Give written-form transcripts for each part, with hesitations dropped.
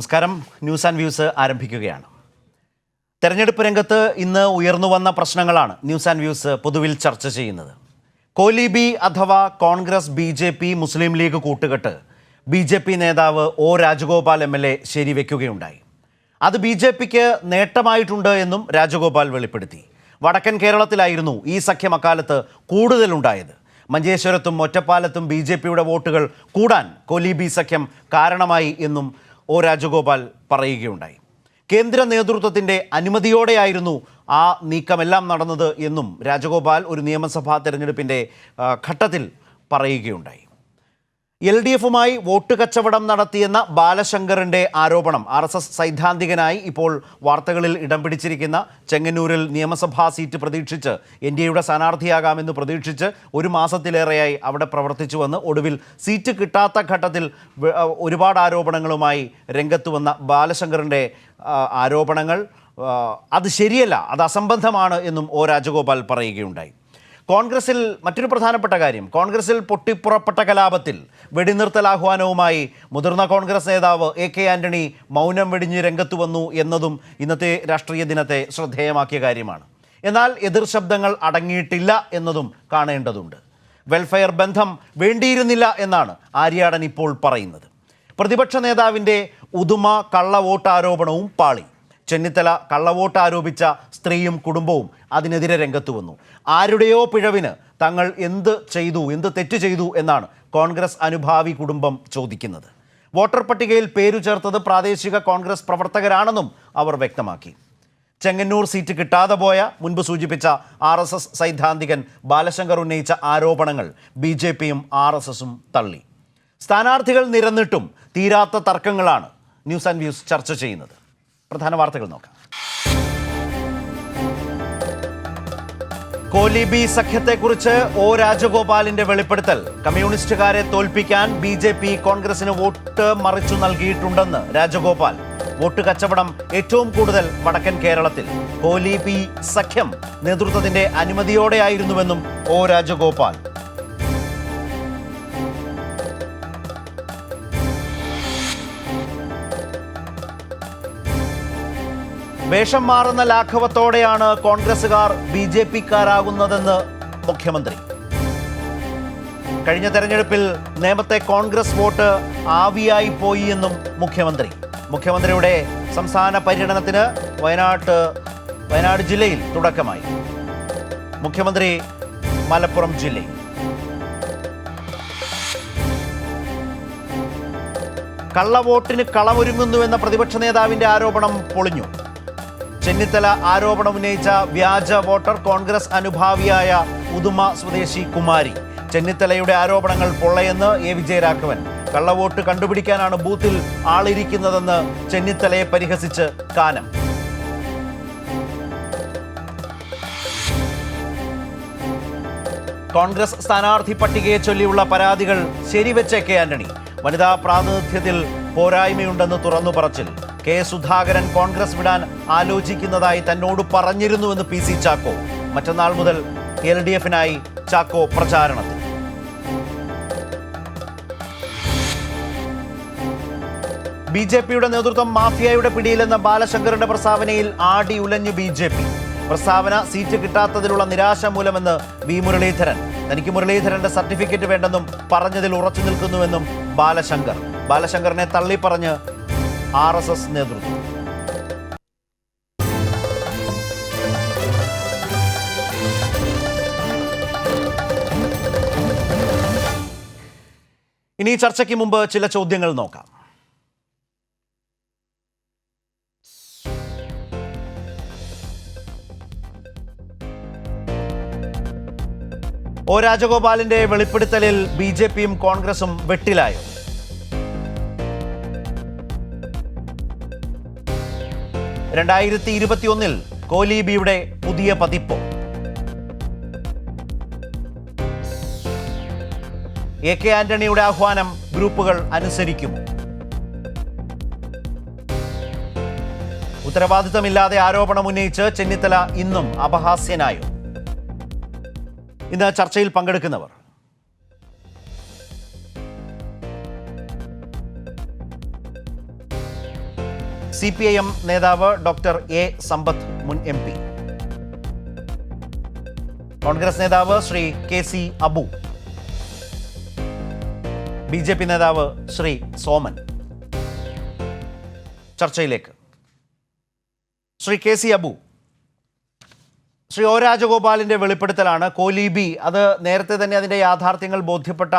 നമസ്കാരം. News and views ആരംഭിക്കുകയാണ്. തെരഞ്ഞെടുപ്പ് രംഗത്ത് ഇന്ന് ഉയർന്നു വന്ന പ്രശ്നങ്ങളാണ് ന്യൂസ് ആൻഡ് വ്യൂസ് പൊതുവിൽ ചർച്ച ചെയ്യുന്നത്. കോലീബി അഥവാ കോൺഗ്രസ് BJP മുസ്ലിം ലീഗ് കൂട്ടുകെട്ട് BJP നേതാവ് ഒ രാജഗോപാൽ MLA ശരിവെക്കുകയുണ്ടായി. അത് BJPക്ക് നേട്ടമായിട്ടുണ്ട് എന്നും രാജഗോപാൽ വെളിപ്പെടുത്തി. വടക്കൻ കേരളത്തിലായിരുന്നു ഈ സഖ്യം അക്കാലത്ത് കൂടുതലുണ്ടായത്. മഞ്ചേശ്വരത്തും ഒറ്റപ്പാലത്തും BJPയുടെ വോട്ടുകൾ കൂടാൻ കോലീബി സഖ്യം കാരണമായി എന്നും ഒ രാജഗോപാൽ പറയുകയുണ്ടായി. കേന്ദ്ര നേതൃത്വത്തിൻ്റെ അനുമതിയോടെയായിരുന്നു ആ നീക്കമെല്ലാം നടന്നത് എന്നും രാജഗോപാൽ ഒരു നിയമസഭാ തെരഞ്ഞെടുപ്പിൻ്റെ ഘട്ടത്തിൽ പറയുകയുണ്ടായി. LDFുമായി വോട്ട് കച്ചവടം നടത്തിയെന്ന ബാലശങ്കറിൻ്റെ ആരോപണം RSS സൈദ്ധാന്തികനായി ഇപ്പോൾ വാർത്തകളിൽ ഇടം പിടിച്ചിരിക്കുന്ന ചെങ്ങന്നൂരിൽ നിയമസഭാ സീറ്റ് പ്രതീക്ഷിച്ച് NDAയുടെ സ്ഥാനാർത്ഥിയാകാമെന്ന് പ്രതീക്ഷിച്ച് ഒരു മാസത്തിലേറെയായി അവിടെ പ്രവർത്തിച്ചു വന്ന് ഒടുവിൽ സീറ്റ് കിട്ടാത്ത ഘട്ടത്തിൽ ഒരുപാട് ആരോപണങ്ങളുമായി രംഗത്ത് വന്ന ബാലശങ്കറിൻ്റെ ആരോപണങ്ങൾ അത് ശരിയല്ല, അത് അസംബന്ധമാണ് എന്നും ഒ രാജഗോപാൽ പറയുകയുണ്ടായി. കോൺഗ്രസിൽ മറ്റൊരു പ്രധാനപ്പെട്ട കാര്യം, കോൺഗ്രസിൽ പൊട്ടിപ്പുറപ്പെട്ട കലാപത്തിൽ വെടിനിർത്തൽ ആഹ്വാനവുമായി മുതിർന്ന കോൺഗ്രസ് നേതാവ് AK ആന്റണി മൗനം വെടിഞ്ഞ് രംഗത്ത് വന്നു എന്നതും ഇന്നത്തെ രാഷ്ട്രീയ ദിനത്തെ ശ്രദ്ധേയമാക്കിയ കാര്യമാണ്. എന്നാൽ എതിർ ശബ്ദങ്ങൾ അടങ്ങിയിട്ടില്ല എന്നതും കാണേണ്ടതുണ്ട്. വെൽഫെയർ ബന്ധം വേണ്ടിയിരുന്നില്ല എന്നാണ് ആര്യാടൻ ഇപ്പോൾ പറയുന്നത്. പ്രതിപക്ഷ നേതാവിൻ്റെ ഉദുമ കള്ളവോട്ട് ആരോപണവും പാളി. ചെന്നിത്തല കള്ളവോട്ട് ആരോപിച്ച സ്ത്രീയും കുടുംബവും അതിനെതിരെ രംഗത്ത് വന്നു. ആരുടെയോ പിഴവിന് തങ്ങൾ എന്ത് തെറ്റ് ചെയ്തു എന്നാണ് കോൺഗ്രസ് അനുഭാവി കുടുംബം ചോദിക്കുന്നത്. വോട്ടർ പട്ടികയിൽ പേരു ചേർത്തത് പ്രാദേശിക കോൺഗ്രസ് പ്രവർത്തകരാണെന്നും അവർ വ്യക്തമാക്കി. ചെങ്ങന്നൂർ സീറ്റ് കിട്ടാതെ പോയ മുൻപ് സൂചിപ്പിച്ച RSS സൈദ്ധാന്തികൻ ബാലശങ്കർ ഉന്നയിച്ച ആരോപണങ്ങൾ BJPയും RSSും തള്ളി. സ്ഥാനാർത്ഥികൾ നിരന്നിട്ടും തീരാത്ത തർക്കങ്ങളാണ് ന്യൂസ് ആൻഡ് വ്യൂസ് ചർച്ച ചെയ്യുന്നത്. പ്രധാന വാർത്തകൾ നോക്കാം. കോലീബി സഖ്യത്തെക്കുറിച്ച് ഒ രാജഗോപാലിന്റെ വെളിപ്പെടുത്തൽ. കമ്മ്യൂണിസ്റ്റുകാരെ തോൽപ്പിക്കാൻ BJP കോൺഗ്രസിന് വോട്ട് മറിച്ചു നൽകിയിട്ടുണ്ടെന്ന് രാജഗോപാൽ. വോട്ട് കച്ചവടം ഏറ്റവും കൂടുതൽ വടക്കൻ കേരളത്തിൽ. കോലീബി സഖ്യം നേതൃത്വത്തിന്റെ അനുമതിയോടെയായിരുന്നുവെന്നും ഒ രാജഗോപാൽ. വേഷം മാറുന്ന ലാഘവത്തോടെയാണ് കോൺഗ്രസുകാർ BJPക്കാരാകുന്നതെന്ന് മുഖ്യമന്ത്രി. കഴിഞ്ഞ തെരഞ്ഞെടുപ്പിൽ നേമത്തെ കോൺഗ്രസ് വോട്ട് ആവിയായി പോയി എന്നും മുഖ്യമന്ത്രിയുടെ സംസ്ഥാന പര്യടനത്തിന് വയനാട് ജില്ലയിൽ തുടക്കമായി. മുഖ്യമന്ത്രി മലപ്പുറം ജില്ലയിൽ. കള്ളവോട്ടിന് കളമൊരുങ്ങുന്നുവെന്ന പ്രതിപക്ഷ നേതാവിന്റെ ആരോപണം പൊളിഞ്ഞു. ചെന്നിത്തല ആരോപണം ഉന്നയിച്ച വ്യാജ വോട്ടർ കോൺഗ്രസ് അനുഭാവിയായ ഉദുമ സ്വദേശി കുമാരി. ചെന്നിത്തലയുടെ ആരോപണങ്ങൾ പൊള്ളയെന്ന് A വിജയരാഘവൻ. കള്ളവോട്ട് കണ്ടുപിടിക്കാനാണ് ബൂത്തിൽ ആളിരിക്കുന്നതെന്ന് ചെന്നിത്തലയെ പരിഹസിച്ച് കാനം. കോൺഗ്രസ് സ്ഥാനാർത്ഥി പട്ടികയെ ചൊല്ലിയുള്ള പരാതികൾ ശരിവെച്ച AK ആന്റണി. വനിതാ പ്രാതിനിധ്യത്തിൽ പോരായ്മയുണ്ടെന്ന് തുറന്നു പറച്ചിൽ. K സുധാകരൻ കോൺഗ്രസ് വിടാൻ ആലോചിക്കുന്നതായി തന്നോട് പറഞ്ഞിരുന്നുവെന്ന് PC ചാക്കോ. മറ്റന്നാൾ മുതൽ LDFനായി ചാക്കോ പ്രചാരണത്തിൽ. BJPയുടെ നേതൃത്വം മാഫിയയുടെ പിടിയിലെന്ന ബാലശങ്കറിന്റെ പ്രസ്താവനയിൽ ആടി ഉലഞ്ഞു BJP. പ്രസ്താവന സീറ്റ് കിട്ടാത്തതിലുള്ള നിരാശ മൂലമെന്ന് V മുരളീധരൻ. തനിക്ക് മുരളീധരന്റെ സർട്ടിഫിക്കറ്റ് വേണ്ടെന്നും പറഞ്ഞതിൽ ഉറച്ചു നിൽക്കുന്നുവെന്നും ബാലശങ്കറിനെ തള്ളിപ്പറഞ്ഞ് RSS നേതൃത്വം. ഇനി ചർച്ചയ്ക്ക് മുമ്പ് ചില ചോദ്യങ്ങൾ നോക്കാം. ഒ രാജഗോപാലിന്റെ വെളിപ്പെടുത്തലിൽ BJPയും കോൺഗ്രസും വെട്ടിലായോ? 2021 കോലീബിയുടെ പുതിയ പതിപ്പോ? AK ആന്റണിയുടെ ആഹ്വാനം ഗ്രൂപ്പുകൾ അനുസരിക്കുമോ? ഉത്തരവാദിത്തമില്ലാതെ ആരോപണം ഉന്നയിച്ച് ചെന്നിത്തല ഇന്നും അപഹാസ്യനായോ? ഇന്ന് ചർച്ചയിൽ പങ്കെടുക്കുന്നവർ: CPIM നേതാവ് ഡോക്ടർ എ സമ്പത്ത്, മുൻ MP. കോൺഗ്രസ് നേതാവ് ശ്രീ KC അബു. BJP നേതാവ് ശ്രീ സോമൻ. ചർച്ചയിലേക്ക്. ശ്രീ KC അബു, ശ്രീ ഒ രാജഗോപാലിൻ്റെ വെളിപ്പെടുത്തലാണ് കോലീബി. അത് നേരത്തെ തന്നെ അതിൻ്റെ യാഥാർത്ഥ്യങ്ങൾ ബോധ്യപ്പെട്ട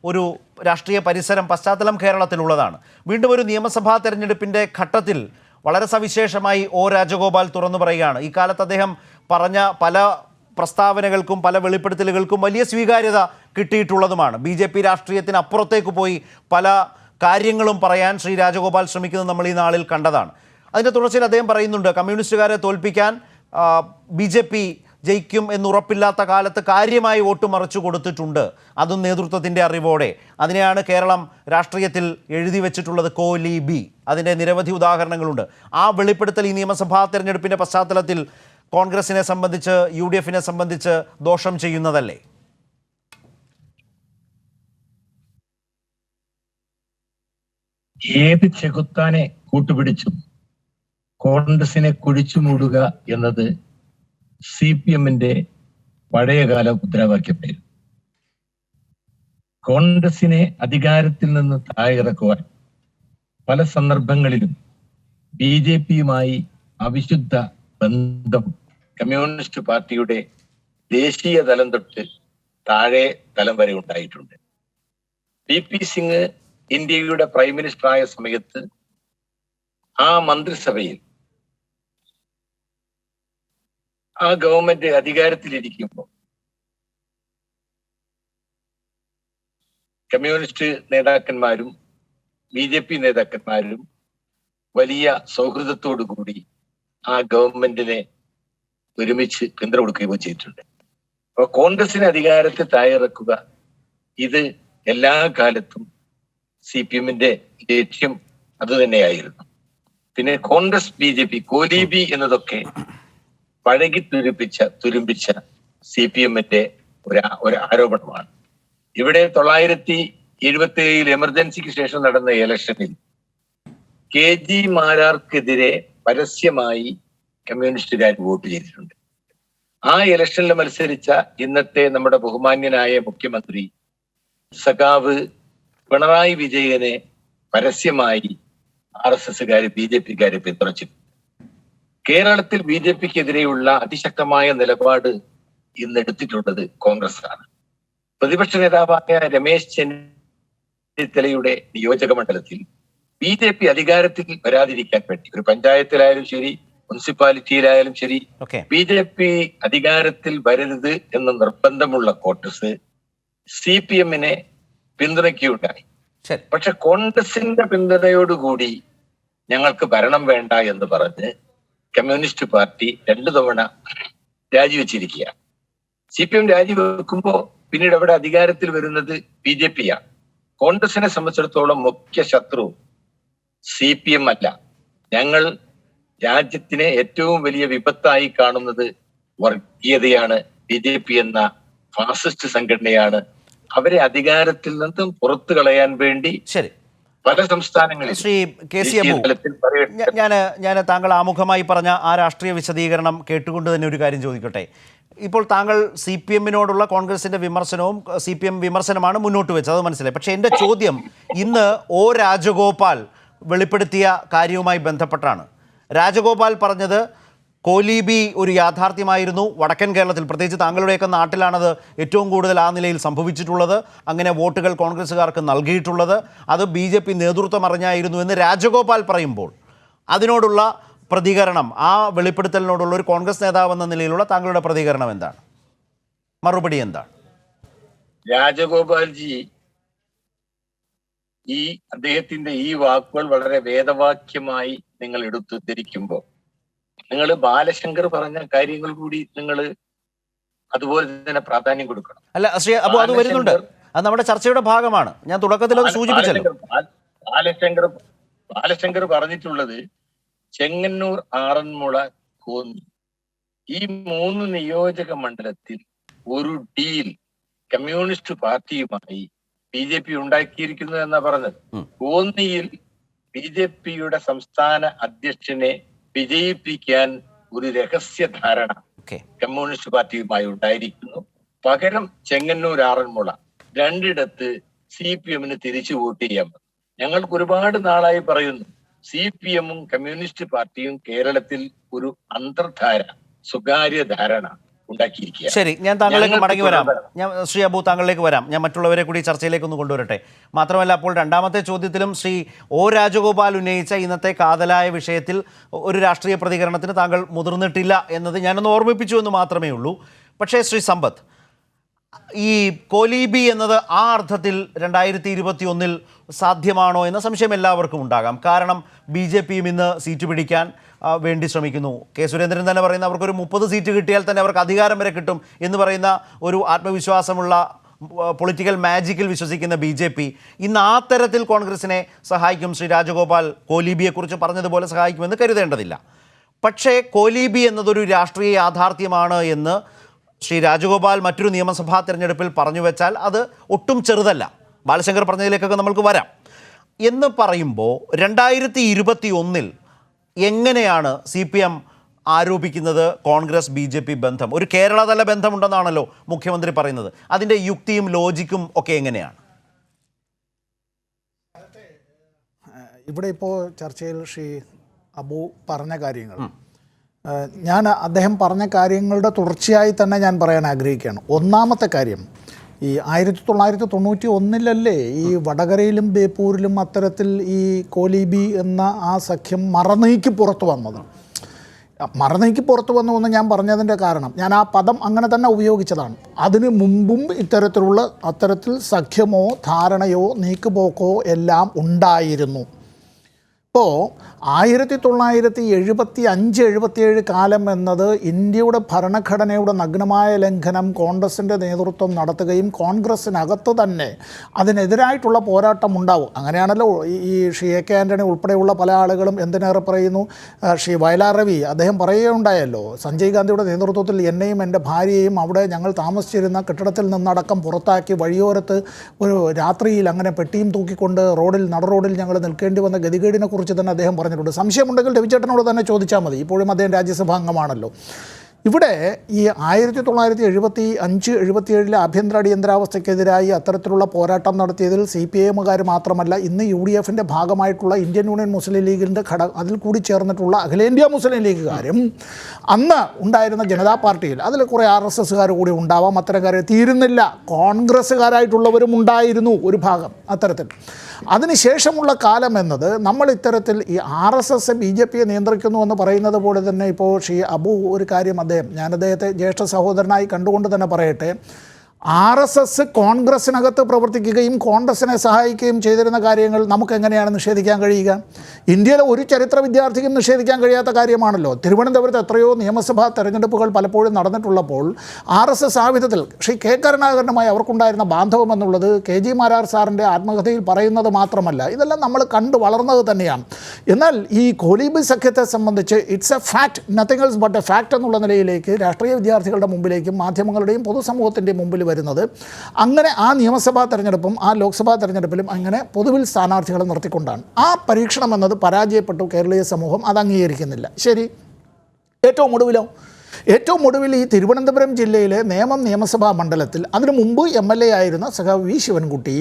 ഒരു രാഷ്ട്രീയ പരിസരം, പശ്ചാത്തലം കേരളത്തിലുള്ളതാണ്. വീണ്ടും ഒരു നിയമസഭാ തെരഞ്ഞെടുപ്പിൻ്റെ ഘട്ടത്തിൽ വളരെ സവിശേഷമായി ഒ രാജഗോപാൽ തുറന്നു പറയുകയാണ്. ഈ കാലത്ത് അദ്ദേഹം പറഞ്ഞ പല പ്രസ്താവനകൾക്കും പല വെളിപ്പെടുത്തലുകൾക്കും വലിയ സ്വീകാര്യത കിട്ടിയിട്ടുള്ളതുമാണ്. BJP രാഷ്ട്രീയത്തിന് അപ്പുറത്തേക്ക് പോയി പല കാര്യങ്ങളും പറയാൻ ശ്രീ രാജഗോപാൽ ശ്രമിക്കുന്നത് നമ്മൾ ഈ നാളിൽ കണ്ടതാണ്. അതിൻ്റെ തുടർച്ചയിൽ അദ്ദേഹം പറയുന്നുണ്ട്, കമ്മ്യൂണിസ്റ്റുകാരെ തോൽപ്പിക്കാൻ BJP ജയിക്കും എന്നുറപ്പില്ലാത്ത കാലത്ത് കാര്യമായി വോട്ട് മറിച്ചു കൊടുത്തിട്ടുണ്ട്, അതും നേതൃത്വത്തിൻ്റെ അറിവോടെ. അതിനെയാണ് കേരളം രാഷ്ട്രീയത്തിൽ എഴുതി വെച്ചിട്ടുള്ളത് കോലീബി. അതിൻ്റെ നിരവധി ഉദാഹരണങ്ങളുണ്ട്. ആ വെളിപ്പെടുത്തൽ ഈ നിയമസഭാ തെരഞ്ഞെടുപ്പിൻ്റെ പശ്ചാത്തലത്തിൽ കോൺഗ്രസിനെ സംബന്ധിച്ച്, UDFനെ സംബന്ധിച്ച് ദോഷം ചെയ്യുന്നതല്ലേ? ഏത് ചെകുത്താനെ കൂട്ടുപിടിച്ചും കോൺഗ്രസിനെ കുഴിച്ചു മൂടുക എന്നത് CPMന്റെ പഴയകാല മുദ്രാവാക്യമായിരുന്നു. കോൺഗ്രസിനെ അധികാരത്തിൽ നിന്ന് താഴെയിറക്കുവാൻ പല സന്ദർഭങ്ങളിലും BJPയുമായി അവിശുദ്ധ ബന്ധം കമ്മ്യൂണിസ്റ്റ് പാർട്ടിയുടെ ദേശീയ തലം തൊട്ട് താഴെ തലം വരെ ഉണ്ടായിട്ടുണ്ട്. VP സിംഗ് ഇന്ത്യയുടെ പ്രൈം മിനിസ്റ്ററായ സമയത്ത് ആ മന്ത്രിസഭയിൽ ആ ഗവൺമെന്റ് അധികാരത്തിലിരിക്കുമ്പോൾ കമ്മ്യൂണിസ്റ്റ് നേതാക്കന്മാരും BJP നേതാക്കന്മാരും വലിയ സൗഹൃദത്തോടു കൂടി ആ ഗവൺമെന്റിനെ ഒരുമിച്ച് പിന്തുണ കൊടുക്കുകയും ചെയ്തിട്ടുണ്ട്. അപ്പൊ കോൺഗ്രസിനെ അധികാരത്തെ താഴെയിറക്കുക, ഇത് എല്ലാ കാലത്തും CPMന്റെ ലക്ഷ്യം അതുതന്നെയായിരുന്നു. പിന്നെ കോൺഗ്രസ് BJP കോലീബി എന്നതൊക്കെ പഴകി തുരുമ്പിച്ച CPMന്റെ ഒരു ആരോപണമാണ്. ഇവിടെ 1977 എമർജൻസിക്ക് ശേഷം നടന്ന ഇലക്ഷനിൽ KG മാരാർക്കെതിരെ പരസ്യമായി കമ്മ്യൂണിസ്റ്റുകാർ വോട്ട് ചെയ്തിട്ടുണ്ട്. ആ ഇലക്ഷനിൽ മത്സരിച്ച ഇന്നത്തെ നമ്മുടെ ബഹുമാന്യനായ മുഖ്യമന്ത്രി സഖാവ് പിണറായി വിജയനെ പരസ്യമായി RSSകാര് BJPക്കാരെ പിന്തുണച്ചിട്ടുണ്ട്. കേരളത്തിൽ BJPക്കെതിരെയുള്ള അതിശക്തമായ നിലപാട് ഇന്ന് എടുത്തിട്ടുള്ളത് കോൺഗ്രസ് ആണ്. പ്രതിപക്ഷ നേതാവായ രമേശ് ചെന്നിത്തലയുടെ നിയോജക മണ്ഡലത്തിൽ BJP അധികാരത്തിൽ വരാതിരിക്കാൻ വേണ്ടി, ഒരു പഞ്ചായത്തിലായാലും ശരി, മുനിസിപ്പാലിറ്റിയിലായാലും ശരി, BJP അധികാരത്തിൽ വരരുത് എന്ന നിർബന്ധമുള്ള കോൺഗ്രസ് CPMനെ പിന്തുണയ്ക്കുകയുണ്ടായി. പക്ഷെ കോൺഗ്രസിന്റെ പിന്തുണയോടുകൂടി ഞങ്ങൾക്ക് ഭരണം വേണ്ട എന്ന് പറഞ്ഞ് കമ്മ്യൂണിസ്റ്റ് പാർട്ടി 2 തവണ രാജിവെച്ചിരിക്കുകയാണ്. CPM രാജിവെക്കുമ്പോ പിന്നീട് അവിടെ അധികാരത്തിൽ വരുന്നത് BJPയാണ്. കോൺഗ്രസിനെ സംബന്ധിച്ചിടത്തോളം മുഖ്യ ശത്രു CPM അല്ല. ഞങ്ങൾ രാജ്യത്തിനെ ഏറ്റവും വലിയ വിപത്തായി കാണുന്നത് വർഗീയതയാണ്. BJP എന്ന ഫാസിസ്റ്റ് സംഘടനയാണ്. അവരെ അധികാരത്തിൽ നിന്നും പുറത്തു കളയാൻ വേണ്ടി പല സംസ്ഥാനങ്ങളിൽ. ശ്രീ KC അബു, ഞാൻ താങ്കൾ ആമുഖമായി പറഞ്ഞ ആ രാഷ്ട്രീയ വിശദീകരണം കേട്ടുകൊണ്ട് തന്നെ ഒരു കാര്യം ചോദിക്കട്ടെ. ഇപ്പോൾ താങ്കൾ CPMനോടുള്ള കോൺഗ്രസിന്റെ വിമർശനവും CPM വിമർശനമാണ് മുന്നോട്ട് വെച്ചത്, അത് മനസ്സിലായി. പക്ഷേ എൻ്റെ ചോദ്യം ഇന്ന് ഒ രാജഗോപാൽ വെളിപ്പെടുത്തിയ കാര്യവുമായി ബന്ധപ്പെട്ടാണ്. രാജഗോപാൽ പറഞ്ഞത് കോലീബി ഒരു യാഥാർത്ഥ്യമായിരുന്നു. വടക്കൻ കേരളത്തിൽ, പ്രത്യേകിച്ച് താങ്കളുടെയൊക്കെ നാട്ടിലാണത് ഏറ്റവും കൂടുതൽ ആ നിലയിൽ സംഭവിച്ചിട്ടുള്ളത്. അങ്ങനെ വോട്ടുകൾ കോൺഗ്രസ്സുകാർക്ക് നൽകിയിട്ടുള്ളത് അത് BJP നേതൃത്വം അറിഞ്ഞായിരുന്നു എന്ന് രാജഗോപാൽ പറയുമ്പോൾ അതിനോടുള്ള പ്രതികരണം, ആ വെളിപ്പെടുത്തലിനോടുള്ള ഒരു കോൺഗ്രസ് നേതാവ് എന്ന നിലയിലുള്ള താങ്കളുടെ പ്രതികരണം എന്താണ്? മറുപടി എന്താണ്? രാജഗോപാൽജി അദ്ദേഹത്തിന്റെ ഈ വാക്കുകൾ വളരെ വേദവാക്യമായി നിങ്ങൾ എടുത്തുദ്ധരിക്കുമ്പോൾ നിങ്ങൾ ബാലശങ്കർ പറഞ്ഞ കാര്യങ്ങൾ കൂടി നിങ്ങൾ അതുപോലെ തന്നെ പ്രാധാന്യം കൊടുക്കണം. അല്ല ശ്രീ അബു, അത് വരുന്നുണ്ട്, അത് നമ്മുടെ ചർച്ചയുടെ ഭാഗമാണ്. ഞാൻ തുടക്കത്തിൽ അത് സൂചിപ്പിച്ചല്ലോ. ബാലശങ്കർ പറഞ്ഞിട്ടുള്ളത് ചെങ്ങന്നൂർ, ആറന്മുള, കോന്നി ഈ 3 നിയോജക മണ്ഡലത്തിൽ ഒരു ഡീൽ കമ്മ്യൂണിസ്റ്റ് പാർട്ടിയുമായി BJP ഉണ്ടാക്കിയിരിക്കുന്നു എന്നാ പറഞ്ഞത്. കോന്നിയിൽ BJPയുടെ സംസ്ഥാന അധ്യക്ഷനെ വിജയിപ്പിക്കാൻ ഒരു രഹസ്യ ധാരണ കമ്മ്യൂണിസ്റ്റ് പാർട്ടിയുമായി ഉണ്ടായിരിക്കുന്നു. പകരം ചെങ്ങന്നൂർ, ആറന്മുള രണ്ടിടത്ത് CPM-ന് തിരിച്ചു വോട്ട് ചെയ്യാൻ പറ്റും. ഞങ്ങൾക്ക് ഒരുപാട് നാളായി പറയുന്നു, CPM-ഉം കമ്മ്യൂണിസ്റ്റ് പാർട്ടിയും കേരളത്തിൽ ഒരു അന്തർധാര, സ്വകാര്യ ധാരണ ഉണ്ടാക്കിയിരിക്കുക. ശരി, ഞാൻ താങ്കളിലേക്ക് മടങ്ങി വരാം. ഞാൻ ശ്രീ അബു താങ്കളിലേക്ക് വരാം. ഞാൻ മറ്റുള്ളവരെ കൂടി ചർച്ചയിലേക്ക് ഒന്ന് കൊണ്ടുവരട്ടെ. മാത്രമല്ല, അപ്പോൾ രണ്ടാമത്തെ ചോദ്യത്തിലും ശ്രീ O രാജഗോപാൽ ഉന്നയിച്ച ഇന്നത്തെ കാതലായ വിഷയത്തിൽ ഒരു രാഷ്ട്രീയ പ്രതികരണത്തിന് താങ്കൾ മുതിർന്നിട്ടില്ല എന്നത് ഞാനൊന്ന് ഓർമ്മിപ്പിച്ചു എന്ന് മാത്രമേ ഉള്ളൂ. പക്ഷേ ശ്രീ സമ്പത്ത്, ഈ കോലീബി എന്നത് ആ അർത്ഥത്തിൽ 2021 സാധ്യമാണോ എന്ന സംശയം എല്ലാവർക്കും ഉണ്ടാകാം. കാരണം BJPയും ഇന്ന് സീറ്റ് പിടിക്കാൻ വേണ്ടി ശ്രമിക്കുന്നു. കെ സുരേന്ദ്രൻ തന്നെ പറയുന്ന അവർക്കൊരു 30 സീറ്റ് കിട്ടിയാൽ തന്നെ അവർക്ക് അധികാരം വരെ കിട്ടും എന്ന് പറയുന്ന ഒരു ആത്മവിശ്വാസമുള്ള പൊളിറ്റിക്കൽ മാജിക്കിൽ വിശ്വസിക്കുന്ന BJP ഇന്ന് ആ തരത്തിൽ കോൺഗ്രസിനെ സഹായിക്കും. ശ്രീ രാജഗോപാൽ കോലീബിയെക്കുറിച്ച് പറഞ്ഞതുപോലെ സഹായിക്കുമെന്ന് കരുതേണ്ടതില്ല. പക്ഷേ കോലീബി എന്നതൊരു രാഷ്ട്രീയ യാഥാർത്ഥ്യമാണ് എന്ന് ശ്രീ രാജഗോപാൽ മറ്റൊരു നിയമസഭാ തെരഞ്ഞെടുപ്പിൽ പറഞ്ഞു വെച്ചാൽ അത് ഒട്ടും ചെറുതല്ല. ബാലശങ്കർ പറഞ്ഞതിലേക്കൊക്കെ നമ്മൾക്ക് വരാം. എന്ന് പറയുമ്പോൾ 2021 എങ്ങനെയാണ് CPM ആരോപിക്കുന്നത് കോൺഗ്രസ് BJP ബന്ധം? ഒരു കേരളതല ബന്ധമുണ്ടെന്നാണല്ലോ മുഖ്യമന്ത്രി പറയുന്നത്. അതിൻ്റെ യുക്തിയും ലോജിക്കും ഒക്കെ എങ്ങനെയാണ്? ഇവിടെ ഇപ്പോൾ ചർച്ചയിൽ ശ്രീ അബു പറഞ്ഞ കാര്യങ്ങൾ, ഞാൻ അദ്ദേഹം പറഞ്ഞ കാര്യങ്ങളുടെ തുടർച്ചയായി തന്നെ ഞാൻ പറയാൻ ആഗ്രഹിക്കുകയാണ്. ഒന്നാമത്തെ കാര്യം, ഈ 1991 ഈ വടകരയിലും ബേപ്പൂരിലും അത്തരത്തിൽ ഈ കോലീബി എന്ന ആ സഖ്യം മറനീക്കി പുറത്തു വന്നത്. മറനീക്കി പുറത്തു വന്നു ഞാൻ പറഞ്ഞതിൻ്റെ കാരണം, ഞാൻ ആ പദം അങ്ങനെ തന്നെ ഉപയോഗിച്ചതാണ്. അതിനു മുമ്പും അത്തരത്തിൽ സഖ്യമോ ധാരണയോ നീക്കുപോക്കോ എല്ലാം ഉണ്ടായിരുന്നു. ഇപ്പോൾ 1975-77 കാലം എന്നത് ഇന്ത്യയുടെ ഭരണഘടനയുടെ നഗ്നമായ ലംഘനം കോൺഗ്രസിൻ്റെ നേതൃത്വം നടത്തുകയും കോൺഗ്രസ്സിനകത്ത് തന്നെ അതിനെതിരായിട്ടുള്ള പോരാട്ടം ഉണ്ടാവും. അങ്ങനെയാണല്ലോ ഈ ശ്രീ AK ആൻ്റണി ഉൾപ്പെടെയുള്ള പല ആളുകളും എന്തിനേറെ പറയുന്നു, ശ്രീ വയലാർ രവി അദ്ദേഹം പറയുകയുണ്ടായല്ലോ, സഞ്ജയ് ഗാന്ധിയുടെ നേതൃത്വത്തിൽ എന്നെയും എൻ്റെ ഭാര്യയെയും അവിടെ ഞങ്ങൾ താമസിച്ചിരുന്ന കെട്ടിടത്തിൽ നിന്നടക്കം പുറത്താക്കി വഴിയോരത്ത് ഒരു രാത്രിയിൽ അങ്ങനെ പെട്ടിയും തൂക്കിക്കൊണ്ട് നടുറോഡിൽ ഞങ്ങൾ നിൽക്കേണ്ടി വന്ന ഗതികേടിനെ കുറിച്ച് തന്നെ അദ്ദേഹം പറഞ്ഞിട്ടുണ്ട്. സംശയമുണ്ടെങ്കിൽ രവിചേട്ടനോട് തന്നെ ചോദിച്ചാൽ മതി, ഇപ്പോഴും അദ്ദേഹം രാജ്യസഭാ അംഗമാണല്ലോ. ഇവിടെ ഈ 1975-77 ആഭ്യന്തര അടിയന്തരാവസ്ഥയ്ക്കെതിരായി അത്തരത്തിലുള്ള പോരാട്ടം നടത്തിയതിൽ CPIM-കാർ മാത്രമല്ല, ഇന്ന് UDF-ൻ്റെ ഭാഗമായിട്ടുള്ള ഇന്ത്യൻ യൂണിയൻ മുസ്ലിം ലീഗിൻ്റെ അതിൽ കൂടി ചേർന്നിട്ടുള്ള അഖിലേന്ത്യാ മുസ്ലിം ലീഗുകാരും അന്ന് ഉണ്ടായിരുന്ന ജനതാ പാർട്ടിയിൽ അതിൽ കുറേ RSSകാർ കൂടി ഉണ്ടാവാം. അത്തരക്കാരെ തീരുന്നില്ല, കോൺഗ്രസ്സുകാരായിട്ടുള്ളവരും ഉണ്ടായിരുന്നു ഒരു ഭാഗം അത്തരത്തിൽ. അതിനുശേഷമുള്ള കാലം എന്നത് നമ്മൾ ഇത്തരത്തിൽ ഈ RSS BJPയെ നിയന്ത്രിക്കുന്നു എന്ന് പറയുന്നത് പോലെ തന്നെ ഇപ്പോൾ ശ്രീ അബു ഒരു കാര്യം ഞാൻ അദ്ദേഹത്തെ ജ്യേഷ്ഠ സഹോദരനായി കണ്ടുകൊണ്ട് തന്നെ പറയട്ടെ, RSS കോൺഗ്രസ്സിനകത്ത് പ്രവർത്തിക്കുകയും കോൺഗ്രസിനെ സഹായിക്കുകയും ചെയ്തിരുന്ന കാര്യങ്ങൾ നമുക്കെങ്ങനെയാണ് നിഷേധിക്കാൻ കഴിയുക? ഇന്ത്യയിലെ ഒരു ചരിത്ര വിദ്യാർത്ഥിക്കും നിഷേധിക്കാൻ കഴിയാത്ത കാര്യമാണല്ലോ. തിരുവനന്തപുരത്ത് എത്രയോ നിയമസഭാ തെരഞ്ഞെടുപ്പുകൾ പലപ്പോഴും നടന്നിട്ടുള്ളപ്പോൾ RSS ആ വിധത്തിൽ ശ്രീ K കരുണാകരനുമായി അവർക്കുണ്ടായിരുന്ന ബാന്ധവം എന്നുള്ളത് KG മാരാർ സാറിൻ്റെ ആത്മകഥയിൽ പറയുന്നത് മാത്രമല്ല, ഇതെല്ലാം നമ്മൾ കണ്ടു വളർന്നത് തന്നെയാണ്. എന്നാൽ ഈ കോലീബി സഖ്യത്തെ സംബന്ധിച്ച് it's A fact, nothing else but A fact എന്നുള്ള നിലയിലേക്ക് രാഷ്ട്രീയ വിദ്യാർത്ഥികളുടെ മുമ്പിലേക്കും മാധ്യമങ്ങളുടെയും പൊതുസമൂഹത്തിൻ്റെ മുമ്പിൽ വരുന്നത് അങ്ങനെ ആ നിയമസഭാ തെരഞ്ഞെടുപ്പും ആ ലോക്സഭാ തെരഞ്ഞെടുപ്പിലും അങ്ങനെ പൊതുവിൽ സ്ഥാനാർത്ഥികളെ നിർത്തിക്കൊണ്ടാണ്. ആ പരീക്ഷണം എന്നത് പരാജയപ്പെട്ടു. കേരളീയ സമൂഹം അത് അംഗീകരിക്കുന്നില്ല. ശരി, ഏറ്റവും ഒടുവിൽ ഈ തിരുവനന്തപുരം ജില്ലയിലെ നേമം നിയമസഭാ മണ്ഡലത്തിൽ അതിനു മുമ്പ് MLA ആയിരുന്ന സഖാവ് V ശിവൻകുട്ടി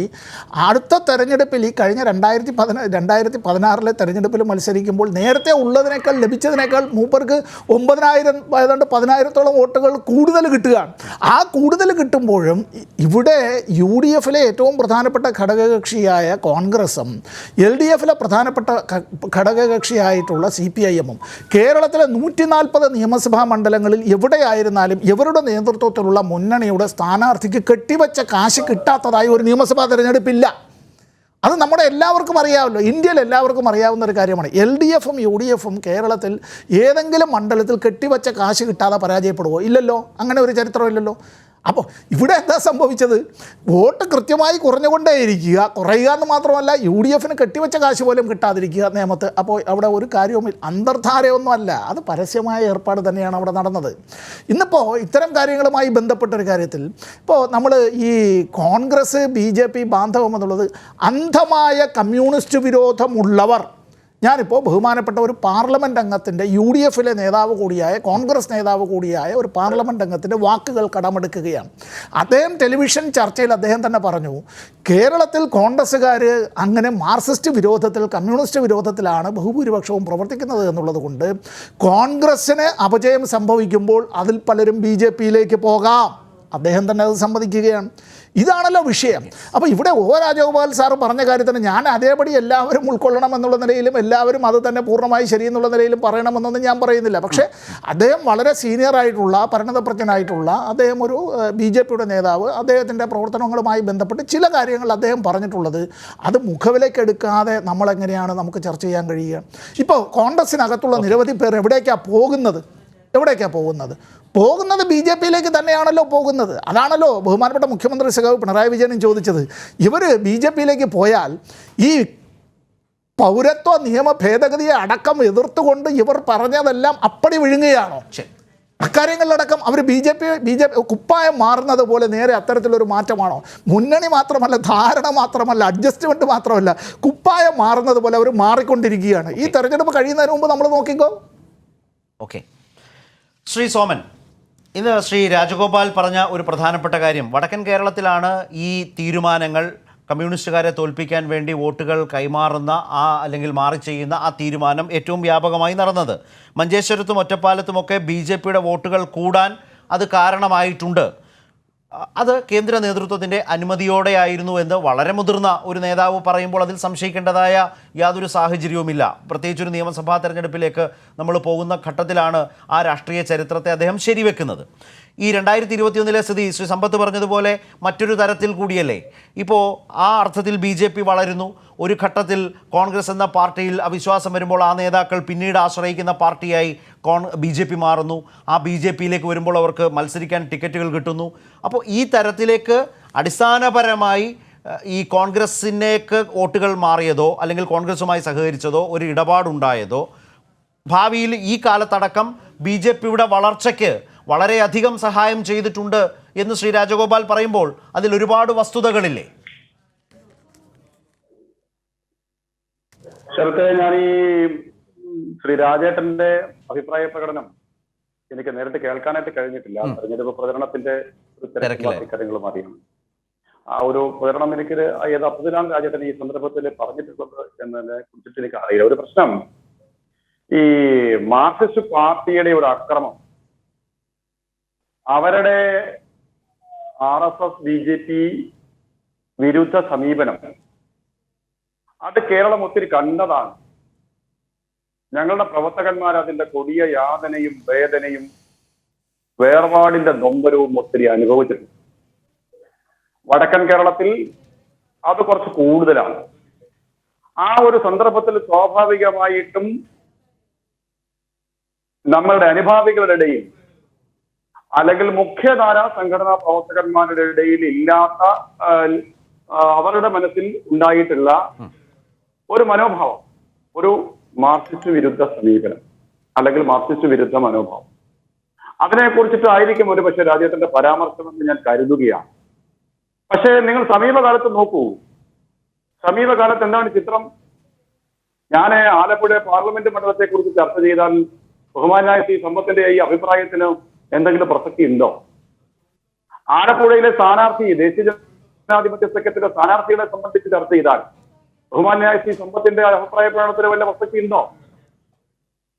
അടുത്ത തെരഞ്ഞെടുപ്പിൽ ഈ കഴിഞ്ഞ 2016 തെരഞ്ഞെടുപ്പിൽ മത്സരിക്കുമ്പോൾ നേരത്തെ ഉള്ളതിനേക്കാൾ ലഭിച്ചതിനേക്കാൾ മൂപ്പർക്ക് 10,000 വോട്ടുകൾ കൂടുതൽ കിട്ടുകയാണ്. ആ കൂടുതൽ കിട്ടുമ്പോഴും ഇവിടെ UDF-ലെ ഏറ്റവും പ്രധാനപ്പെട്ട ഘടകകക്ഷിയായ കോൺഗ്രസും LDF-ലെ പ്രധാനപ്പെട്ട ഘടകകക്ഷിയായിട്ടുള്ള CPIM-ഉം കേരളത്തിലെ 140 നിയമസഭാ മണ്ഡലങ്ങളിൽ എവിടെയായിരുന്നാലും ഇവരുടെ നേതൃത്വത്തിലുള്ള മുന്നണിയുടെ സ്ഥാനാർത്ഥിക്ക് കെട്ടിവെച്ച കാശ് കിട്ടാത്തതായി ഒരു നിയമസഭാ തെരഞ്ഞെടുപ്പില്ല. അത് നമ്മുടെ എല്ലാവർക്കും അറിയാമല്ലോ, ഇന്ത്യയിൽ എല്ലാവർക്കും അറിയാവുന്ന ഒരു കാര്യമാണ്. LDF-ഉം UDF-ഉം കേരളത്തിൽ ഏതെങ്കിലും മണ്ഡലത്തിൽ കെട്ടിവെച്ച കാശ് കിട്ടാതെ പരാജയപ്പെടുമോ? ഇല്ലല്ലോ, അങ്ങനെ ഒരു ചരിത്രമില്ലല്ലോ. അപ്പോൾ ഇവിടെ എന്താ സംഭവിച്ചത്? വോട്ട് കൃത്യമായി കുറയുക എന്ന് മാത്രമല്ല UDF-ന് കെട്ടിവെച്ച കാശ് പോലും കിട്ടാതിരിക്കുക നേമത്ത്. അപ്പോൾ അവിടെ ഒരു കാര്യവും അന്തർധാരയൊന്നും അല്ല, അത് പരസ്യമായ ഏർപ്പാട് തന്നെയാണ് അവിടെ നടന്നത്. ഇന്നിപ്പോൾ ഇത്തരം കാര്യങ്ങളുമായി ബന്ധപ്പെട്ടൊരു കാര്യത്തിൽ ഇപ്പോൾ നമ്മൾ ഈ കോൺഗ്രസ് BJP ബാന്ധവം എന്നുള്ളത് അന്ധമായ കമ്മ്യൂണിസ്റ്റ് വിരോധമുള്ളവർ ഞാനിപ്പോൾ ബഹുമാനപ്പെട്ട ഒരു പാർലമെൻറ്റ് അംഗത്തിൻ്റെ UDF-ലെ നേതാവ് കൂടിയായ കോൺഗ്രസ് നേതാവ് കൂടിയായ ഒരു പാർലമെൻറ്റ് അംഗത്തിൻ്റെ വാക്കുകൾ കടമെടുക്കുകയാണ്. അദ്ദേഹം ടെലിവിഷൻ ചർച്ചയിൽ അദ്ദേഹം തന്നെ പറഞ്ഞു, കേരളത്തിൽ കോൺഗ്രസ്സുകാർ അങ്ങനെ മാർക്സിസ്റ്റ് വിരോധത്തിൽ, കമ്മ്യൂണിസ്റ്റ് വിരോധത്തിലാണ് ബഹുഭൂരിപക്ഷവും പ്രവർത്തിക്കുന്നത് എന്നുള്ളത് കൊണ്ട് കോൺഗ്രസ്സിന് അപജയം സംഭവിക്കുമ്പോൾ അതിൽ പലരും BJP-യിലേക്ക് പോകാം. അദ്ദേഹം തന്നെ അത് സമ്മതിക്കുകയാണ്. ഇതാണല്ലോ വിഷയം. അപ്പോൾ ഇവിടെ രാജഗോപാൽ സാറ് പറഞ്ഞ കാര്യത്തിന് ഞാൻ അതേപടി എല്ലാവരും ഉൾക്കൊള്ളണം എന്നുള്ള നിലയിലും എല്ലാവരും അത് തന്നെ പൂർണ്ണമായി ശരിയെന്നുള്ള നിലയിലും പറയണമെന്നൊന്നും ഞാൻ പറയുന്നില്ല. പക്ഷേ അദ്ദേഹം വളരെ സീനിയറായിട്ടുള്ള, പരിണതപ്രജ്ഞനായിട്ടുള്ള അദ്ദേഹം ഒരു BJP-യുടെ നേതാവ്, അദ്ദേഹത്തിൻ്റെ പ്രവർത്തനങ്ങളുമായി ബന്ധപ്പെട്ട് ചില കാര്യങ്ങൾ അദ്ദേഹം പറഞ്ഞിട്ടുള്ളത് അത് മുഖവിലേക്കെടുക്കാതെ നമ്മളെങ്ങനെയാണ് നമുക്ക് ചർച്ച ചെയ്യാൻ കഴിയുക? ഇപ്പോൾ കോൺഗ്രസ്സിനകത്തുള്ള നിരവധി പേർ എവിടേക്കാണ് പോകുന്നത്? BJP-യിലേക്ക് തന്നെയാണല്ലോ പോകുന്നത്. അതാണല്ലോ ബഹുമാനപ്പെട്ട മുഖ്യമന്ത്രി സഖാവ് പിണറായി വിജയനും ചോദിച്ചത്. ഇവർ BJP-യിലേക്ക് പോയാൽ ഈ പൗരത്വ നിയമ ഭേദഗതിയെ അടക്കം എതിർത്തുകൊണ്ട് ഇവർ പറഞ്ഞതെല്ലാം അപ്പടി വിഴുങ്ങുകയാണോ? അക്കാര്യങ്ങളിലടക്കം അവർ BJP കുപ്പായം മാറുന്നത് പോലെ നേരെ അത്തരത്തിലൊരു മാറ്റമാണോ? മുന്നണി മാത്രമല്ല, ധാരണ മാത്രമല്ല, അഡ്ജസ്റ്റ്മെൻറ്റ് മാത്രമല്ല, കുപ്പായം മാറുന്നത് പോലെ അവർ മാറിക്കൊണ്ടിരിക്കുകയാണ്. ഈ തെരഞ്ഞെടുപ്പ് കഴിയുന്നതിന് മുമ്പ് നമ്മൾ നോക്കിക്കോ. ഓക്കെ, ശ്രീ സോമൻ, ഇന്ന് ശ്രീ രാജഗോപാൽ പറഞ്ഞ ഒരു പ്രധാനപ്പെട്ട കാര്യം, വടക്കൻ കേരളത്തിലാണ് ഈ തീരുമാനങ്ങൾ, കമ്മ്യൂണിസ്റ്റുകാരെ തോൽപ്പിക്കാൻ വേണ്ടി വോട്ടുകൾ കൈമാറുന്ന അല്ലെങ്കിൽ മാറി ചെയ്യുന്ന ആ തീരുമാനം ഏറ്റവും വ്യാപകമായി നടന്നത്. മഞ്ചേശ്വരത്തും ഒറ്റപ്പാലത്തുമൊക്കെ BJP-യുടെ വോട്ടുകൾ കൂടാൻ അത് കാരണമായിട്ടുണ്ട്. അത് കേന്ദ്ര നേതൃത്വത്തിൻ്റെ അനുമതിയോടെയായിരുന്നു എന്ന് വളരെ മുതിർന്ന ഒരു നേതാവ് പറയുമ്പോൾ അതിൽ സംശയിക്കേണ്ടതായ യാതൊരു സാഹചര്യവുമില്ല. പ്രത്യേകിച്ചൊരു നിയമസഭാ തെരഞ്ഞെടുപ്പിലേക്ക് നമ്മൾ പോകുന്ന ഘട്ടത്തിലാണ് ആ രാഷ്ട്രീയ ചരിത്രത്തെ അദ്ദേഹം ശരിവെക്കുന്നത്. ഈ 2021 സ്ഥിതി ശ്രീ സമ്പത്ത് പറഞ്ഞതുപോലെ മറ്റൊരു തരത്തിൽ കൂടിയല്ലേ. ഇപ്പോൾ ആ അർത്ഥത്തിൽ BJP വളരുന്നു. ഒരു ഘട്ടത്തിൽ കോൺഗ്രസ് എന്ന പാർട്ടിയിൽ അവിശ്വാസം വരുമ്പോൾ ആ നേതാക്കൾ പിന്നീട് ആശ്രയിക്കുന്ന പാർട്ടിയായി BJP മാറുന്നു. ആ BJP-യിലേക്ക് വരുമ്പോൾ അവർക്ക് മത്സരിക്കാൻ ടിക്കറ്റുകൾ കിട്ടുന്നു. അപ്പോൾ ഈ തരത്തിലേക്ക് അടിസ്ഥാനപരമായി ഈ കോൺഗ്രസിനേക്ക് വോട്ടുകൾ മാറിയതോ അല്ലെങ്കിൽ കോൺഗ്രസുമായി സഹകരിച്ചതോ ഒരു ഇടപാടുണ്ടായതോ ഭാവിയിൽ ഈ കാലത്തടക്കം BJP-യുടെ വളർച്ചയ്ക്ക് വളരെയധികം സഹായം ചെയ്തിട്ടുണ്ട് എന്ന് ശ്രീ രാജഗോപാൽ പറയുമ്പോൾ അതിൽ ഒരുപാട് വസ്തുതകളില്ലേ? ശരത്തെ, ഞാൻ ഈ ശ്രീ രാജേട്ടന്റെ അഭിപ്രായ പ്രകടനം എനിക്ക് നേരിട്ട് കേൾക്കാനായിട്ട് കഴിഞ്ഞിട്ടില്ല. തെരഞ്ഞെടുപ്പ് പ്രചരണത്തിന്റെ കാര്യങ്ങളും അറിയണം. ആ ഒരു പ്രചരണം എനിക്ക് ഏത് അബ്ദുലാം രാജേട്ടൻ ഈ സന്ദർഭത്തിൽ പറഞ്ഞിട്ടുള്ളത് എന്നതിനെ കുറിച്ചിട്ട് എനിക്ക് അറിയില്ല. ഒരു പ്രശ്നം, ഈ മാർക്സിസ്റ്റ് പാർട്ടിയുടെ ഒരു അക്രമം, അവരുടെ RSS BJP വിരുദ്ധ സമീപനം, അത് കേരളം ഒത്തിരി കണ്ടതാണ്. ഞങ്ങളുടെ പ്രവർത്തകന്മാർ അതിന്റെ കൊടിയ യാതനയും വേദനയും വേർപാടിന്റെ നൊമ്പരവും ഒത്തിരി അനുഭവിച്ചിട്ടുണ്ട്. വടക്കൻ കേരളത്തിൽ അത് കുറച്ച് കൂടുതലാണ്. ആ ഒരു സന്ദർഭത്തിൽ സ്വാഭാവികമായിട്ടും നമ്മളുടെ അനുഭാവികളുടെ ഇടയിൽ അല്ലെങ്കിൽ മുഖ്യധാര സംഘടനാ പ്രവർത്തകന്മാരുടെ ഇടയിൽ ഇല്ലാത്ത അവരുടെ മനസ്സിൽ ഉണ്ടായിട്ടുള്ള ഒരു മനോഭാവം, ഒരു മാർക്സിസ്റ്റ് വിരുദ്ധ സമീപനം അല്ലെങ്കിൽ മാർക്സിസ്റ്റ് വിരുദ്ധ മനോഭാവം, അതിനെ കുറിച്ചിട്ടായിരിക്കും ഒരു പക്ഷേ രാജ്യത്തിന്റെ പരാമർശമെന്ന് ഞാൻ കരുതുകയാണ്. പക്ഷേ നിങ്ങൾ സമീപകാലത്ത് നോക്കൂ, സമീപകാലത്ത് എന്താണ് ചിത്രം? ഞാൻ ആലപ്പുഴ പാർലമെന്റ് മണ്ഡലത്തെ കുറിച്ച് ചർച്ച ചെയ്താൽ ബഹുമാനായ ശ്രീ സമ്പത്തിന്റെ ഈ അഭിപ്രായത്തിന് എന്തെങ്കിലും പ്രസക്തി ഉണ്ടോ? ആലപ്പുഴയിലെ സ്ഥാനാർത്ഥി, ദേശീയ ജനാധിപത്യ സഖ്യത്തിലെ സ്ഥാനാർത്ഥികളെ സംബന്ധിച്ച് ചർച്ച ചെയ്താൽ ബഹുമാനായ ശ്രീ സമ്പത്തിന്റെ അഭിപ്രായ പ്രകടനത്തിന് വല്ല പ്രസക്തി ഉണ്ടോ?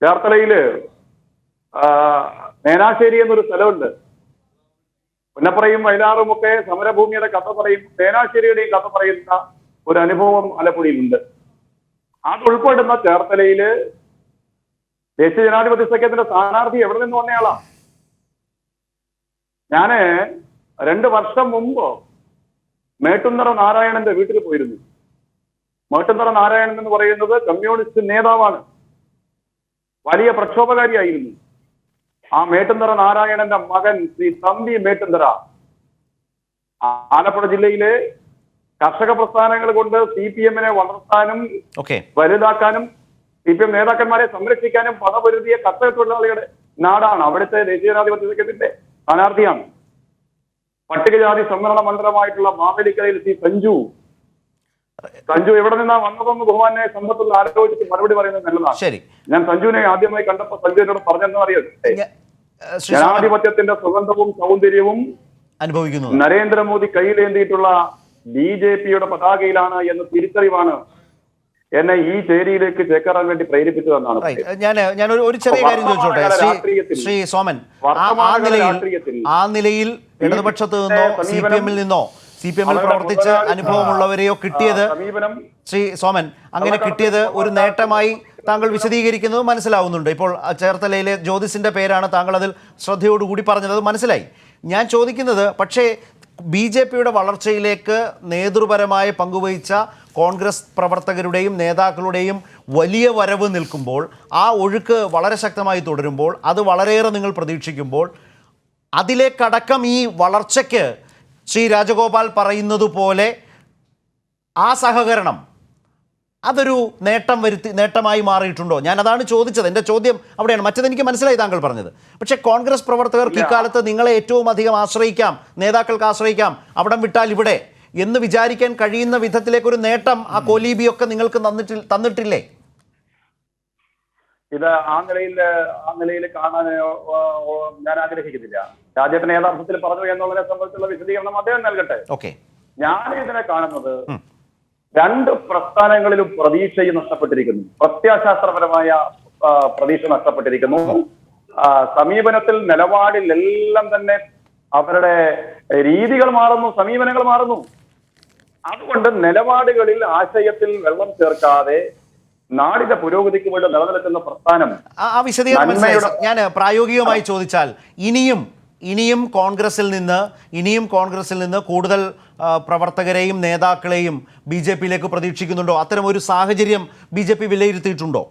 ചേർത്തലയില് മേനാശ്ശേരി എന്നൊരു സ്ഥലമുണ്ട്. പുന്നപ്പറയും വയലാറും ഒക്കെ സമരഭൂമിയുടെ കഥ പറയും, മേനാശ്ശേരിയുടെയും കഥ പറയുന്ന ഒരു അനുഭവം ആലപ്പുഴയിലുണ്ട്. അത് ഉൾപ്പെടുന്ന ചേർത്തലയില് ദേശീയ ജനാധിപത്യ സഖ്യത്തിന്റെ സ്ഥാനാർത്ഥി എവിടെ നിന്ന് വന്നയാളാ? ഞാന് 2 വർഷം മുമ്പ് മേട്ടുന്തറ നാരായണന്റെ വീട്ടിൽ പോയിരുന്നു. മേട്ടുന്തറ നാരായണൻ എന്ന് പറയുന്നത് കമ്മ്യൂണിസ്റ്റ് നേതാവാണ്, വലിയ പ്രക്ഷോഭകാരിയായിരുന്നു. ആ മേട്ടുന്തറ നാരായണന്റെ മകൻ ശ്രീ തമ്പി മേട്ടുന്തറ ആലപ്പുഴ ജില്ലയിലെ കർഷക പ്രസ്ഥാനങ്ങൾ കൊണ്ട് CPM-നെ വളർത്താനും വലുതാക്കാനും CPM നേതാക്കന്മാരെ സംരക്ഷിക്കാനും പണപൊരുതിയ കർഷക തൊഴിലാളികളുടെ നാടാണ്. അവിടുത്തെ ദേശീയ ജനാധിപത്യ സഖ്യത്തിന്റെ സ്ഥാനാർത്ഥിയാണ്. പട്ടികജാതി സംവരണ മണ്ഡലമായിട്ടുള്ള മാവേലിക്കരയിൽ ശ്രീ സഞ്ജു സഞ്ജു എവിടെ നിന്നാ വന്നതെന്ന് ബഹുമാനെ സമ്പത്തുള്ള ആലോചിച്ച് മറുപടി പറയുന്നത് നല്ലതാണ്. ശരി, ഞാൻ സഞ്ജുവിനെ ആദ്യമായി കണ്ടപ്പോൾ സഞ്ജു എന്നോട് പറഞ്ഞെന്ന് അറിയട്ടെ, ശ്രീ സോമൻ ജനാധിപത്യത്തിന്റെ സുഗന്ധവും സൗന്ദര്യവും അനുഭവിക്കുന്നു. നരേന്ദ്രമോദി കയ്യിലേന്തിയിട്ടുള്ള BJPയുടെ പതാകയിലാണ് എന്ന് തിരിച്ചറിവാണ് എന്നെ ഈ ചേരിയിലേക്ക് ചേക്കേറാൻ വേണ്ടി പ്രേരിപ്പിച്ചതെന്നാണ്. ഞാൻ ഒരു ചെറിയ കാര്യം ചോദിച്ചോട്ടെ ശ്രീ സോമൻ, ആ നിലയിൽ ഇടതുപക്ഷത്ത് നിന്നോ CPM-ൽ പ്രവർത്തിച്ച് അനുഭവമുള്ളവരെയോ കിട്ടിയത് ശ്രീ സോമൻ അങ്ങനെ കിട്ടിയത് ഒരു നേട്ടമായി താങ്കൾ വിശദീകരിക്കുന്നത് മനസ്സിലാവുന്നുണ്ട്. ഇപ്പോൾ ചേർത്തലയിലെ ജ്യോതിസിന്റെ പേരാണ് താങ്കൾ അതിൽ ശ്രദ്ധയോടുകൂടി പറഞ്ഞത്, മനസ്സിലായി. ഞാൻ ചോദിക്കുന്നത്, പക്ഷേ BJPയുടെ വളർച്ചയിലേക്ക് നേതൃപരമായ പങ്കുവഹിച്ച കോൺഗ്രസ് പ്രവർത്തകരുടെയും നേതാക്കളുടെയും വലിയ വരവ് നിൽക്കുമ്പോൾ, ആ ഒഴുക്ക് വളരെ ശക്തമായി തുടരുമ്പോൾ, അത് വളരെയേറെ നിങ്ങൾ പ്രതീക്ഷിക്കുമ്പോൾ, അതിലേക്കടക്കം ഈ വളർച്ചയ്ക്ക് ശ്രീ രാജഗോപാൽ പറയുന്നത് പോലെ ആ സഹകരണം അതൊരു നേട്ടമായി മാറിയിട്ടുണ്ടോ? ഞാൻ അതാണ് ചോദിച്ചത്. എൻ്റെ ചോദ്യം അവിടെയാണ്. മറ്റതെനിക്ക് മനസ്സിലായി താങ്കൾ പറഞ്ഞത്. പക്ഷേ കോൺഗ്രസ് പ്രവർത്തകർക്ക് ഇക്കാലത്ത് നിങ്ങളെ ഏറ്റവും അധികം ആശ്രയിക്കാം, നേതാക്കൾക്ക് ആശ്രയിക്കാം, അവിടം വിട്ടാൽ ഇവിടെ എന്ന് വിചാരിക്കാൻ കഴിയുന്ന വിധത്തിലേക്കൊരു നേട്ടം ആ കോലീബിയൊക്കെ നിങ്ങൾക്ക് തന്നിട്ടില്ലേ? ഇത് ആ നിലയിൽ കാണാൻ ഞാൻ ആഗ്രഹിക്കുന്നില്ല. രാജ്യത്തിന്റെ യഥാർത്ഥത്തിൽ പറഞ്ഞു എന്നുള്ളതിനെ സംബന്ധിച്ചുള്ള വിശദീകരണം അദ്ദേഹം നൽകട്ടെ. ഓക്കെ, ഞാൻ ഇതിനെ കാണുന്നത് രണ്ട് പ്രസ്ഥാനങ്ങളിലും പ്രതീക്ഷയും നഷ്ടപ്പെട്ടിരിക്കുന്നു. പ്രത്യാശാസ്ത്രപരമായ പ്രതീക്ഷ നഷ്ടപ്പെട്ടിരിക്കുന്നു. സമീപനത്തിൽ നിലപാടിലെല്ലാം തന്നെ അവരുടെ രീതികൾ മാറുന്നു, സമീപനങ്ങൾ മാറുന്നു. അതുകൊണ്ട് നിലപാടുകളിൽ ആശയത്തിൽ വെള്ളം ചേർക്കാതെ നാടിന്റെ പുരോഗതിക്ക് വേണ്ടി നിലനിൽക്കുന്ന പ്രസ്ഥാനം ആ വിശദീകരണം മനസ്സിലായി. ഞാൻ പ്രായോഗികമായി ചോദിച്ചാൽ ഇനിയും കോൺഗ്രസിൽ നിന്ന് കൂടുതൽ പ്രവർത്തകരെയും നേതാക്കളെയും BJP-യിലേക്ക് പ്രതീക്ഷിക്കുന്നുണ്ടോ? അത്തരം ഒരു സാഹചര്യം BJP വിലയിരുത്തിയിട്ടുണ്ടോ?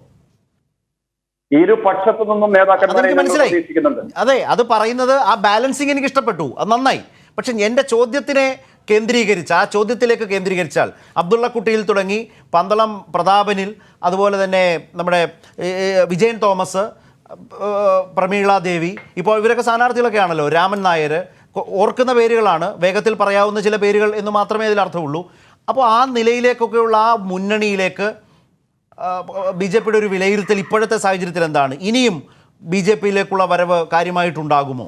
ഇരുപക്ഷത്തു നിന്നും നേതാക്കന്മാരെ മനസ്സിലായി. അതെ, അത് പറയുന്നത് ആ ബാലൻസിങ് എനിക്ക് ഇഷ്ടപ്പെട്ടു, അത് നന്നായി. പക്ഷെ എൻ്റെ ചോദ്യത്തിലേക്ക് കേന്ദ്രീകരിച്ചാൽ അബ്ദുള്ള കുട്ടിയിൽ തുടങ്ങി പന്തളം പ്രതാപനിൽ, അതുപോലെ തന്നെ നമ്മുടെ വിജയൻ തോമസ്, പ്രമീള ദേവി, ഇപ്പോൾ ഇവരൊക്കെ സ്ഥാനാർത്ഥികളൊക്കെ ആണല്ലോ, രാമൻ നായർ, ഓർക്കുന്ന പേരുകളാണ്, വേഗത്തിൽ പറയാവുന്ന ചില പേരുകൾ എന്ന് മാത്രമേ അതിൽ അർത്ഥമുള്ളൂ. അപ്പോൾ ആ നിലയിലേക്കൊക്കെയുള്ള ആ മുന്നണിയിലേക്ക് BJP-യുടെ ഒരു വിലയിരുത്തൽ ഇപ്പോഴത്തെ സാഹചര്യത്തിൽ എന്താണ്? ഇനിയും BJP-യിലേക്കുള്ള വരവ് കാര്യമായിട്ടുണ്ടാകുമോ?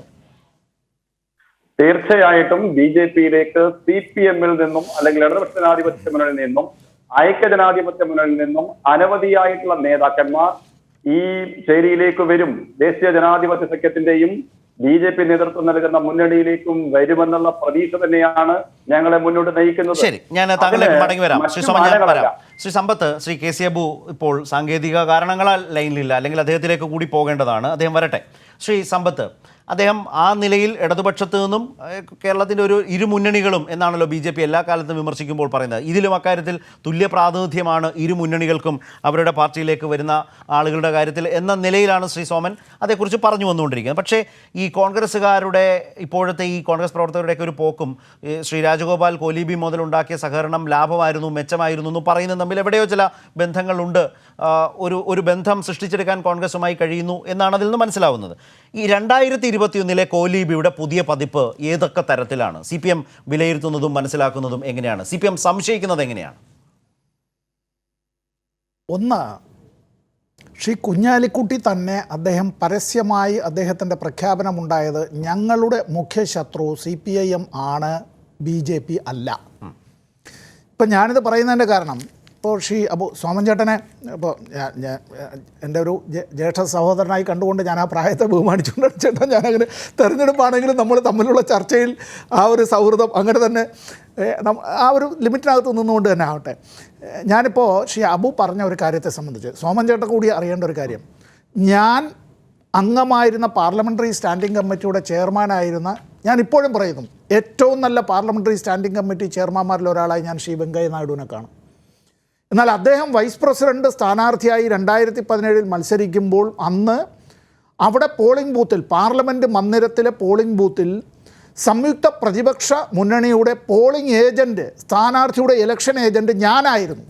തീർച്ചയായിട്ടും BJP-യിലേക്ക് CPM-ൽ നിന്നും അല്ലെങ്കിൽ ഇടതുപക്ഷ ജനാധിപത്യ മുന്നണിയിൽ നിന്നും ഐക്യജനാധിപത്യ മുന്നണിയിൽ നിന്നും അനവധിയായിട്ടുള്ള നേതാക്കന്മാർ ഈ ചേരിയിലേക്ക് വരും. ദേശീയ ജനാധിപത്യ സഖ്യത്തിന്റെയും BJP നേതൃത്വം നൽകുന്ന മുന്നണിയിലേക്കും വരുമെന്നുള്ള പ്രതീക്ഷ തന്നെയാണ് ഞങ്ങളെ മുന്നോട്ട് നയിക്കുന്നത്. ശരി, ഞാൻ താങ്കളിലേക്ക് മടങ്ങി വരാം. ശ്രീ സമ്പത്ത്, ശ്രീ KC അബു ഇപ്പോൾ സാങ്കേതിക കാരണങ്ങളാൽ ലൈനിലില്ല, അല്ലെങ്കിൽ അദ്ദേഹത്തിലേക്ക് കൂടി പോകേണ്ടതാണ്. അദ്ദേഹം വരട്ടെ. ശ്രീ സമ്പത്ത്, അദ്ദേഹം ആ നിലയിൽ ഇടതുപക്ഷത്ത് നിന്നും കേരളത്തിൻ്റെ ഒരു ഇരുമുന്നണികളും എന്നാണല്ലോ BJP എല്ലാ കാലത്തും വിമർശിക്കുമ്പോൾ പറയുന്നത്. ഇതിലും അക്കാര്യത്തിൽ തുല്യ പ്രാതിനിധ്യമാണ് ഇരുമുന്നണികൾക്കും അവരുടെ പാർട്ടിയിലേക്ക് വരുന്ന ആളുകളുടെ കാര്യത്തിൽ എന്ന നിലയിലാണ് ശ്രീ സോമൻ അതേക്കുറിച്ച് പറഞ്ഞു വന്നുകൊണ്ടിരിക്കുന്നത്. പക്ഷേ ഈ കോൺഗ്രസ്സുകാരുടെ ഇപ്പോഴത്തെ ഈ കോൺഗ്രസ് പ്രവർത്തകരുടെയൊക്കെ ഒരു പോക്കും ശ്രീ രാജഗോപാൽ കോലീബി മുതലുണ്ടാക്കിയ സഹകരണം ലാഭമായിരുന്നു, മെച്ചമായിരുന്നു എന്ന് പറയുന്നത് തമ്മിൽ എവിടെയോ ചില ബന്ധങ്ങളുണ്ട്. ഒരു ബന്ധം സൃഷ്ടിച്ചെടുക്കാൻ കോൺഗ്രസുമായി കഴിയുന്നു എന്നാണ് അതിൽ നിന്ന് മനസ്സിലാവുന്നത്. ഈ 2021 കോലീബിയുടെ പുതിയ പതിപ്പ് ഏതൊക്കെ തരത്തിലാണ് CPM വിലയിരുത്തുന്നതും മനസ്സിലാക്കുന്നതും എങ്ങനെയാണ്? CPM സംശയിക്കുന്നത് എങ്ങനെയാണ്? ഒന്ന്, ശ്രീ കുഞ്ഞാലിക്കുട്ടി തന്നെ പരസ്യമായി അദ്ദേഹത്തിൻ്റെ പ്രഖ്യാപനമുണ്ടായത് ഞങ്ങളുടെ മുഖ്യ ശത്രു CPIM ആണ്, BJP അല്ല. ഇപ്പം ഞാനിത് പറയുന്നതിൻ്റെ കാരണം, ഇപ്പോൾ ശ്രീ സോമൻ ചേട്ടനെ ഇപ്പോൾ എൻ്റെ ഒരു ജ്യേഷ്ഠ സഹോദരനായി കണ്ടുകൊണ്ട് ഞാൻ ആ പ്രായത്തെ ബഹുമാനിച്ചുകൊണ്ട് ചേട്ടൻ, ഞാനങ്ങനെ തെരഞ്ഞെടുപ്പാണെങ്കിലും നമ്മൾ തമ്മിലുള്ള ചർച്ചയിൽ ആ ഒരു സൗഹൃദം അങ്ങനെ തന്നെ ആ ഒരു ലിമിറ്റിനകത്ത് നിന്നുകൊണ്ട് തന്നെ ആവട്ടെ. ഞാനിപ്പോൾ ശ്രീ അബു പറഞ്ഞ ഒരു കാര്യത്തെ സംബന്ധിച്ച് സോമൻ ചേട്ടൻ കൂടി അറിയേണ്ട ഒരു കാര്യം, ഞാൻ അംഗമായിരുന്ന പാർലമെൻ്ററി സ്റ്റാൻഡിംഗ് കമ്മിറ്റിയുടെ ചെയർമാനായിരുന്ന, ഞാൻ ഇപ്പോഴും പറയുന്നു, ഏറ്റവും നല്ല പാർലമെൻ്ററി സ്റ്റാൻഡിംഗ് കമ്മിറ്റി ചെയർമാന്മാരിൽ ഒരാളായി ഞാൻ ശ്രീ വെങ്കയ്യ നായിഡുവിനെ കാണും. എന്നാൽ അദ്ദേഹം വൈസ് പ്രസിഡന്റ് സ്ഥാനാർത്ഥിയായി 2017 മത്സരിക്കുമ്പോൾ അന്ന് അവിടെ പോളിംഗ് ബൂത്തിൽ, പാർലമെൻറ്റ് മന്ദിരത്തിലെ പോളിംഗ് ബൂത്തിൽ സംയുക്ത പ്രതിപക്ഷ മുന്നണിയുടെ പോളിംഗ് ഏജൻറ്റ്, സ്ഥാനാർത്ഥിയുടെ ഇലക്ഷൻ ഏജൻറ്റ് ഞാനായിരുന്നു.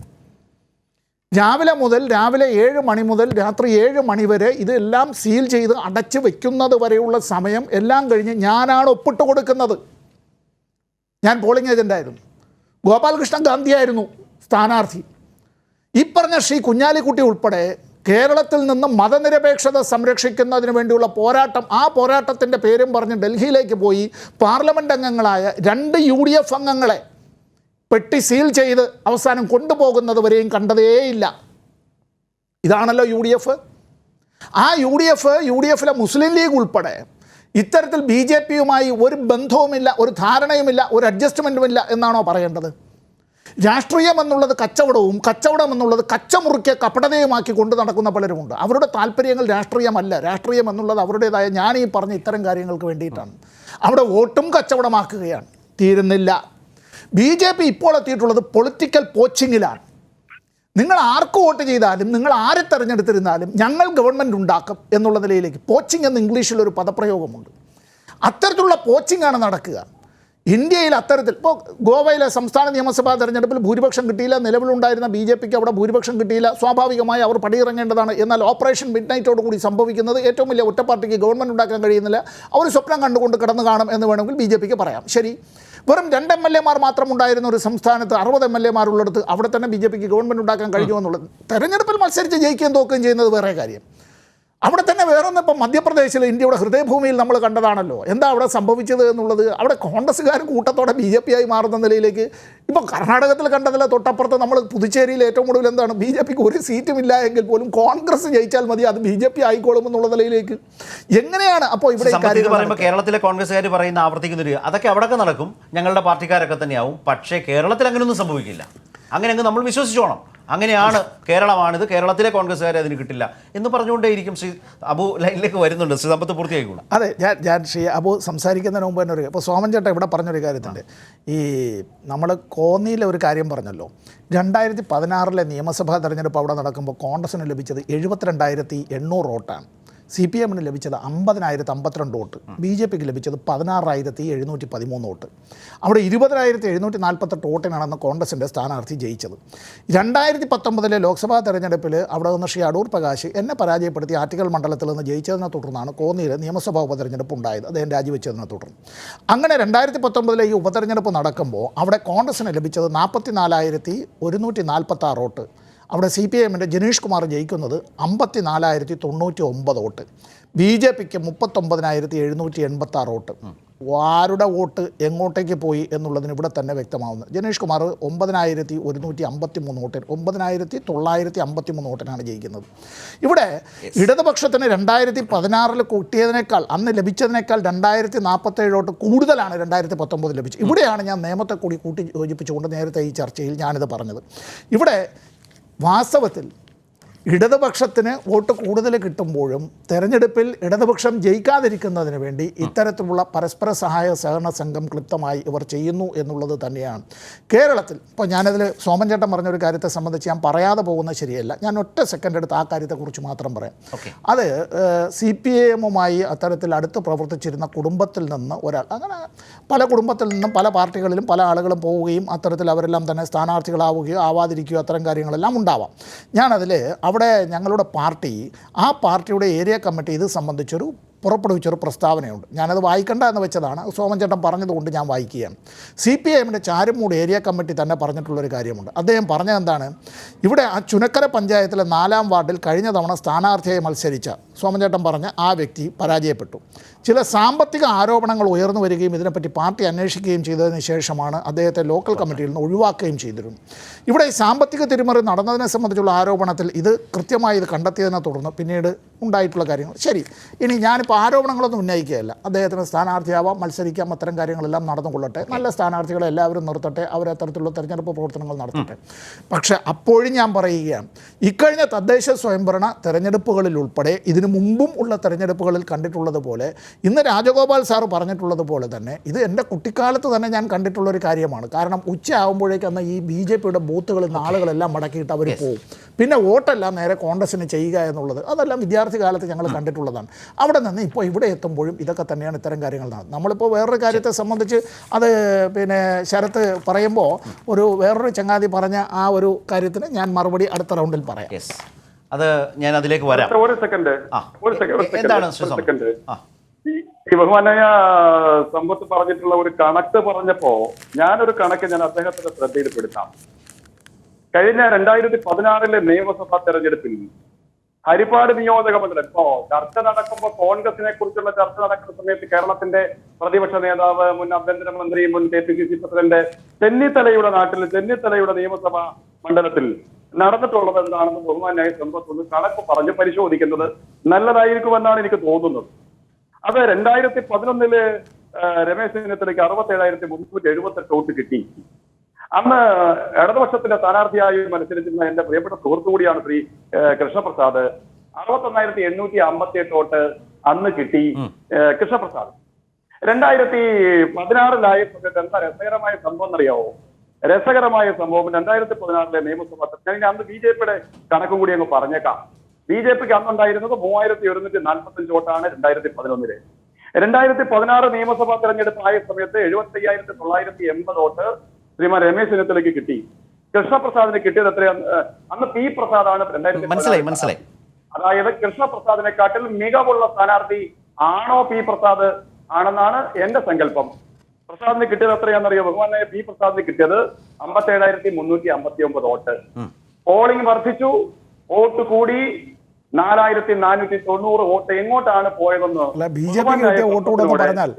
രാവിലെ 7 മണി മുതൽ രാത്രി 7 മണി വരെ ഇതെല്ലാം സീൽ ചെയ്ത് അടച്ചു വയ്ക്കുന്നത് വരെയുള്ള സമയം എല്ലാം കഴിഞ്ഞ് ഞാനാണ് ഒപ്പിട്ട് കൊടുക്കുന്നത്. ഞാൻ പോളിംഗ് ഏജൻ്റായിരുന്നു. ഗോപാലകൃഷ്ണൻ ഗാന്ധിയായിരുന്നു സ്ഥാനാർത്ഥി. ഈ പറഞ്ഞ ശ്രീ കുഞ്ഞാലിക്കുട്ടി ഉൾപ്പെടെ കേരളത്തിൽ നിന്ന് മതനിരപേക്ഷത സംരക്ഷിക്കുന്നതിന് വേണ്ടിയുള്ള പോരാട്ടം, ആ പോരാട്ടത്തിൻ്റെ പേരും പറഞ്ഞ് ഡൽഹിയിലേക്ക് പോയി പാർലമെൻറ്റ് അംഗങ്ങളായ 2 UDF അംഗങ്ങളെ പെട്ടി സീൽ ചെയ്ത് അവസാനം കൊണ്ടുപോകുന്നത് വരെയും കണ്ടതേയില്ല. ഇതാണല്ലോ UDF. ആ UDFിലെ മുസ്ലിം ലീഗ് ഉൾപ്പെടെ ഇത്തരത്തിൽ BJPയുമായി ഒരു ബന്ധവുമില്ല, ഒരു ധാരണയുമില്ല, ഒരു അഡ്ജസ്റ്റ്മെൻറ്റുമില്ല എന്നാണോ പറയേണ്ടത്? രാഷ്ട്രീയം എന്നുള്ളത് കച്ചവടവും, കച്ചവടം എന്നുള്ളത് കച്ചമുറുക്കിയ കപടതയുമാക്കി കൊണ്ട് നടക്കുന്ന പലരുമുണ്ട്. അവരുടെ താല്പര്യങ്ങൾ രാഷ്ട്രീയമല്ല. രാഷ്ട്രീയം എന്നുള്ളത് അവരുടേതായ, ഞാൻ ഈ പറഞ്ഞ ഇത്തരം കാര്യങ്ങൾക്ക് വേണ്ടിയിട്ടാണ്. അവിടെ വോട്ടും കച്ചവടമാക്കുകയാണ്. തീരുന്നില്ല. BJP ഇപ്പോൾ എത്തിയിട്ടുള്ളത് പൊളിറ്റിക്കൽ പോച്ചിങ്ങിലാണ്. നിങ്ങൾ ആർക്ക് വോട്ട് ചെയ്താലും, നിങ്ങൾ ആരെ തെരഞ്ഞെടുത്തിരുന്നാലും ഞങ്ങൾ ഗവൺമെൻറ് ഉണ്ടാക്കും എന്നുള്ള നിലയിലേക്ക്, പോച്ചിങ് എന്ന് ഇംഗ്ലീഷിലൊരു പദപ്രയോഗമുണ്ട്. അത്തരത്തിലുള്ള പോച്ചിങ്ങാണ് നടക്കുക ഇന്ത്യയിൽ. അത്തരത്തിൽ ഇപ്പോൾ ഗോവയിലെ സംസ്ഥാന നിയമസഭാ തെരഞ്ഞെടുപ്പിൽ ഭൂരിപക്ഷം കിട്ടിയില്ല. നിലവിലുണ്ടായിരുന്ന BJPക്ക് അവിടെ ഭൂരിപക്ഷം കിട്ടിയില്ല. സ്വാഭാവികമായി അവർ പടിയിറങ്ങേണ്ടതാണ്. എന്നാൽ ഓപ്പറേഷൻ മിഡ് നൈറ്റോട് കൂടി സംഭവിക്കുന്നത് ഏറ്റവും വലിയ ഒറ്റ പാർട്ടിക്ക് ഗവൺമെൻറ് ഉണ്ടാക്കാൻ കഴിയുന്നില്ല. അവർ സ്വപ്നം കണ്ടുകൊണ്ട് കിടന്നു കാണും എന്ന് വേണമെങ്കിൽ BJPക്ക് പറയാം. ശരി, വെറും 2 MLA-മാർ മാത്രം ഉണ്ടായിരുന്ന ഒരു സംസ്ഥാനത്ത് 60 MLA-മാർ ഉള്ളിടത്ത് അവിടെ തന്നെ BJPക്ക് ഗവൺമെൻറ് ഉണ്ടാക്കാൻ കഴിഞ്ഞു എന്നുള്ളത്, തെരഞ്ഞെടുപ്പിൽ മത്സരിച്ച് ജയിക്കുകയും തോക്കുകയും ചെയ്യുന്നത് വേറെ കാര്യം. അവിടെ തന്നെ വേറൊന്നും ഇപ്പം മധ്യപ്രദേശിൽ, ഇന്ത്യയുടെ ഹൃദയഭൂമിയിൽ നമ്മൾ കണ്ടതാണല്ലോ. എന്താ അവിടെ സംഭവിച്ചത് എന്നുള്ളത്? അവിടെ കോൺഗ്രസ്സുകാർ കൂട്ടത്തോടെ BJP ആയി മാറുന്ന നിലയിലേക്ക്. ഇപ്പോൾ കർണാടകത്തിൽ കണ്ടതില്ല, തൊട്ടപ്പുറത്ത് നമ്മൾ പുതുച്ചേരിയിൽ ഏറ്റവും കൂടുതൽ എന്താണ്, BJPക്ക് ഒരു സീറ്റും ഇല്ല എങ്കിൽ പോലും കോൺഗ്രസ് ജയിച്ചാൽ മതി, അത് BJP ആയിക്കോളും എന്നുള്ള നിലയിലേക്ക്. എങ്ങനെയാണ് അപ്പോൾ ഇവിടെ പറയുമ്പോൾ കേരളത്തിലെ കോൺഗ്രസ്സുകാർ പറയുന്ന ആവർത്തിക്കുന്നൊരു അതൊക്കെ അവിടെയൊക്കെ നടക്കും, ഞങ്ങളുടെ പാർട്ടിക്കാരൊക്കെ തന്നെയാവും, പക്ഷേ കേരളത്തിൽ അങ്ങനെയൊന്നും സംഭവിക്കില്ല, അങ്ങനെ അങ്ങ് നമ്മൾ വിശ്വസിച്ചോണം, അങ്ങനെയാണ്, കേരളമാണിത്, കേരളത്തിലെ കോൺഗ്രസ്സുകാരെ അതിന് കിട്ടില്ല എന്ന് പറഞ്ഞുകൊണ്ടേയിരിക്കും. ശ്രീ അബു ലൈനിലേക്ക് വരുന്നുണ്ട്. ശ്രീ സമ്പത്ത് പൂർത്തിയായിക്കോളും. അതെ, ഞാൻ ശ്രീ അബു സംസാരിക്കുന്നതിന് മുമ്പ് തന്നെ ഒരു, ഇപ്പോൾ സോമൻ ചേട്ടൻ ഇവിടെ പറഞ്ഞൊരു കാര്യത്തിൻ്റെ, ഈ നമ്മൾ കോന്നിയിലെ ഒരു കാര്യം പറഞ്ഞല്ലോ. 2016 നിയമസഭാ തെരഞ്ഞെടുപ്പ് അവിടെ നടക്കുമ്പോൾ കോൺഗ്രസിന് ലഭിച്ചത് 72,800 വോട്ടാണ്. CPM-ന് ലഭിച്ചത് 50,052 വോട്ട്. BJPക്ക് ലഭിച്ചത് 16,713 വോട്ട്. അവിടെ 20,748 വോട്ടിനാണെന്ന് കോൺഗ്രസിൻ്റെ സ്ഥാനാർത്ഥി ജയിച്ചത്. 2019 ലോക്സഭാ തെരഞ്ഞെടുപ്പിൽ അവിടെ നിന്ന് ശ്രീ അടൂർ പ്രകാശ് എന്നെ പരാജയപ്പെടുത്തി ആറ്റിങ്ങൽ മണ്ഡലത്തിൽ നിന്ന് ജയിച്ചതിനെ തുടർന്നാണ് കോന്നിയിൽ നിയമസഭാ ഉപതെരഞ്ഞെടുപ്പ് ഉണ്ടായത്, അദ്ദേഹം രാജിവെച്ചതിനെ തുടർന്ന്. അങ്ങനെ 2019 ഈ ഉപതെരഞ്ഞെടുപ്പ് നടക്കുമ്പോൾ അവിടെ കോൺഗ്രസിന് ലഭിച്ചത് 44,146 വോട്ട്. അവിടെ CPM-ൻ്റെ ജനീഷ് കുമാർ ജയിക്കുന്നത് 54,099 വോട്ട്. BJPക്ക് 39,786 വോട്ട്. ആരുടെ വോട്ട് എങ്ങോട്ടേക്ക് പോയി എന്നുള്ളതിന് ഇവിടെ തന്നെ വ്യക്തമാവുന്നത്. ജനീഷ് കുമാർ 9,153 വോട്ടിന് 9,953 വോട്ടിനാണ് ജയിക്കുന്നത്. ഇവിടെ ഇടതുപക്ഷത്തിന് 2016 കൂട്ടിയതിനേക്കാൾ, അന്ന് ലഭിച്ചതിനേക്കാൾ 2,047 വോട്ട് കൂടുതലാണ് 2019 ലഭിച്ചത്. ഇവിടെയാണ് ഞാൻ നിയമത്തെ കൂടി കൂട്ടി യോജിപ്പിച്ചുകൊണ്ട് നേരത്തെ ഈ ചർച്ചയിൽ ഞാനിത് പറഞ്ഞത്. ഇവിടെ വാസ്തവത്തിൽ ഇടതുപക്ഷത്തിന് വോട്ട് കൂടുതൽ കിട്ടുമ്പോഴും തെരഞ്ഞെടുപ്പിൽ ഇടതുപക്ഷം ജയിക്കാതിരിക്കുന്നതിന് വേണ്ടി ഇത്തരത്തിലുള്ള പരസ്പര സഹായ സഹകരണ സംഘം ക്ലിപ്തമായി ഇവർ ചെയ്യുന്നു എന്നുള്ളത് തന്നെയാണ് കേരളത്തിൽ. ഇപ്പോൾ ഞാനതിൽ സോമൻ ചേട്ടൻ പറഞ്ഞൊരു കാര്യത്തെ സംബന്ധിച്ച് ഞാൻ പറയാതെ പോകുന്നത് ശരിയല്ല. ഞാൻ ഒറ്റ സെക്കൻഡ് എടുത്ത് ആ കാര്യത്തെക്കുറിച്ച് മാത്രം പറയാം. അത് CPM-മായി അത്തരത്തിൽ അടുത്ത് പ്രവർത്തിച്ചിരുന്ന കുടുംബത്തിൽ നിന്ന് ഒരാൾ, അങ്ങനെ പല കുടുംബത്തിൽ നിന്നും പല പാർട്ടികളിലും പല ആളുകളും പോവുകയും അത്തരത്തിൽ അവരെല്ലാം തന്നെ സ്ഥാനാർത്ഥികളാവുകയോ ആവാതിരിക്കുകയോ അത്തരം കാര്യങ്ങളെല്ലാം ഉണ്ടാവാം. ഞാനതിൽ അവിടെ ഞങ്ങളുടെ പാർട്ടി, ആ പാർട്ടിയുടെ ഏരിയ കമ്മിറ്റി ഇത് സംബന്ധിച്ചൊരു പുറപ്പെടുവിച്ചൊരു പ്രസ്താവനയുണ്ട്. ഞാനത് വായിക്കണ്ട എന്ന് വെച്ചതാണ്, സോമൻ ചേട്ടൻ പറഞ്ഞതുകൊണ്ട് ഞാൻ വായിക്കുകയാണ്. CPM-ൻ്റെ ചാരുമൂട് ഏരിയ കമ്മിറ്റി തന്നെ പറഞ്ഞിട്ടുള്ളൊരു കാര്യമുണ്ട്. അദ്ദേഹം പറഞ്ഞതെന്താണ്, ഇവിടെ ആ ചുനക്കര പഞ്ചായത്തിലെ 4-ാം വാർഡിൽ കഴിഞ്ഞ തവണ സ്ഥാനാർത്ഥിയായി മത്സരിച്ച സോമൻ ചേട്ടൻ പറഞ്ഞ ആ വ്യക്തി പരാജയപ്പെട്ടു. ചില സാമ്പത്തിക ആരോപണങ്ങൾ ഉയർന്നു വരികയും ഇതിനെപ്പറ്റി പാർട്ടി അന്വേഷിക്കുകയും ചെയ്തതിന് ശേഷമാണ് അദ്ദേഹത്തെ ലോക്കൽ കമ്മിറ്റിയിൽ നിന്ന് ഒഴിവാക്കുകയും ചെയ്തിരുന്നു. ഇവിടെ ഈ സാമ്പത്തിക തിരിമറി നടന്നതിനെ സംബന്ധിച്ചുള്ള ആരോപണത്തിൽ ഇത് കൃത്യമായി ഇത് കണ്ടെത്തിയതിനെ തുടർന്ന് പിന്നീട് ഉണ്ടായിട്ടുള്ള കാര്യങ്ങൾ. ശരി, ഇനി ഞാനിപ്പോൾ ആരോപണങ്ങളൊന്നും ഉന്നയിക്കുകയല്ല, അദ്ദേഹത്തിന് സ്ഥാനാർത്ഥിയാവാം, മത്സരിക്കാം, അത്തരം കാര്യങ്ങളെല്ലാം നടന്നുകൊള്ളട്ടെ, നല്ല സ്ഥാനാർത്ഥികളെ എല്ലാവരും നിർത്തട്ടെ, അവരത്തരത്തിലുള്ള തെരഞ്ഞെടുപ്പ് പ്രവർത്തനങ്ങൾ നടത്തട്ടെ. പക്ഷേ അപ്പോഴും ഞാൻ പറയുകയാണ്, ഇക്കഴിഞ്ഞ തദ്ദേശ സ്വയംഭരണ തെരഞ്ഞെടുപ്പുകളിൽ ഉൾപ്പെടെ ഇതിനു മുമ്പും ഉള്ള തെരഞ്ഞെടുപ്പുകളിൽ കണ്ടിട്ടുള്ളത് പോലെ, ഇന്ന് രാജഗോപാൽ സാറ് പറഞ്ഞിട്ടുള്ളത് പോലെ തന്നെ ഇത് എൻ്റെ കുട്ടിക്കാലത്ത് തന്നെ ഞാൻ കണ്ടിട്ടുള്ളൊരു കാര്യമാണ്. കാരണം ഉച്ചയാകുമ്പോഴേക്ക് അന്ന് ഈ BJPയുടെ ബൂത്തുകളിൽ നിന്ന് ആളുകളെല്ലാം മടക്കിയിട്ട് അവർ പോകും. പിന്നെ വോട്ടെല്ലാം നേരെ കോൺഗ്രസിന് ചെയ്യുക എന്നുള്ളത് അതെല്ലാം വിദ്യാർത്ഥി കാലത്ത് ഞങ്ങൾ കണ്ടിട്ടുള്ളതാണ്. അവിടെ നിന്ന് ഇപ്പോൾ ഇവിടെ എത്തുമ്പോഴും ഇതൊക്കെ തന്നെയാണ് ഇത്തരം കാര്യങ്ങൾ നടന്നത്. നമ്മളിപ്പോൾ വേറൊരു കാര്യത്തെ സംബന്ധിച്ച് അത് പിന്നെ ശരത്ത് പറയുമ്പോൾ വേറൊരു ചങ്ങാതി പറഞ്ഞ ആ ഒരു കാര്യത്തിന് ഞാൻ മറുപടി അടുത്ത റൗണ്ടിൽ പറയാം. അത് ഞാൻ അതിലേക്ക് വരാം. ഒരു സെക്കൻഡ് എന്താണ് ഈ ബഹുമാനായ സമ്പത്ത് പറഞ്ഞിട്ടുള്ള ഒരു കണക്ക് പറഞ്ഞപ്പോ ഞാനൊരു കണക്ക് ഞാൻ അദ്ദേഹത്തിന്റെ ശ്രദ്ധയിൽപ്പെടുത്താം. കഴിഞ്ഞ 2016 നിയമസഭാ തെരഞ്ഞെടുപ്പിൽ ഹരിപ്പാട് നിയോജക മണ്ഡലം ഇപ്പോ ചർച്ച നടക്കുമ്പോൾ കോൺഗ്രസിനെ കുറിച്ചുള്ള ചർച്ച നടക്കുന്ന സമയത്ത് കേരളത്തിന്റെ പ്രതിപക്ഷ നേതാവ്, മുൻ ആഭ്യന്തരമന്ത്രി, മുൻ KPCC പ്രസിഡന്റ് ചെന്നിത്തലയുടെ നാട്ടിൽ, ചെന്നിത്തലയുടെ നിയമസഭാ മണ്ഡലത്തിൽ നടന്നിട്ടുള്ളത് എന്താണെന്ന് ബഹുമാനായ സമ്പത്ത് കണക്ക് പറഞ്ഞ് പരിശോധിക്കുന്നത് നല്ലതായിരിക്കുമെന്നാണ് എനിക്ക് തോന്നുന്നത്. അത് 2011 രമേശ് ചെന്നിത്തലയ്ക്ക് 67,378 വോട്ട് കിട്ടി. അന്ന് ഇടതുപക്ഷത്തിന്റെ സ്ഥാനാർത്ഥിയായി മത്സരിച്ചിരുന്ന എന്റെ പ്രിയപ്പെട്ട സുഹൃത്തു കൂടിയാണ് ശ്രീ കൃഷ്ണപ്രസാദ്. 61,858 വോട്ട് അന്ന് കിട്ടി കൃഷ്ണപ്രസാദ്. 2016 സമയത്ത് എന്താ രസകരമായ സംഭവം എന്നറിയാവോ? രസകരമായ സംഭവം 2016 നിയമസഭാ തെരഞ്ഞെടുപ്പ്, അന്ന് BJPയുടെ കണക്കും കൂടി അങ്ങ് പറഞ്ഞേക്കാം. BJPക്ക് അന്നുണ്ടായിരുന്നത് 3,145 വോട്ടാണ് 2011. 2016 നിയമസഭാ തെരഞ്ഞെടുപ്പ് ആയ സമയത്ത് 75,980 വോട്ട് ശ്രീമാൻ രമേശ് ചെന്നിത്തലയ്ക്ക് കിട്ടി. കൃഷ്ണപ്രസാദിന് കിട്ടിയത് എത്രയാണ്? അന്ന് P പ്രസാദാണ് 2016. മനസ്സിലായി. അതായത് കൃഷ്ണപ്രസാദിനെക്കാട്ടിൽ മികവുള്ള സ്ഥാനാർത്ഥി ആണോ P പ്രസാദ് ആണെന്നാണ് എന്റെ സങ്കല്പം. പ്രസാദിന് കിട്ടിയത് എത്രയാണെന്നറിയോ? ബഹുമാനായ P പ്രസാദിന് കിട്ടിയത് 57,359 വോട്ട്. പോളിംഗ് വർദ്ധിച്ചു, വോട്ട് കൂടി 4,490 വോട്ട്. എങ്ങോട്ടാണ് പോയതെന്ന്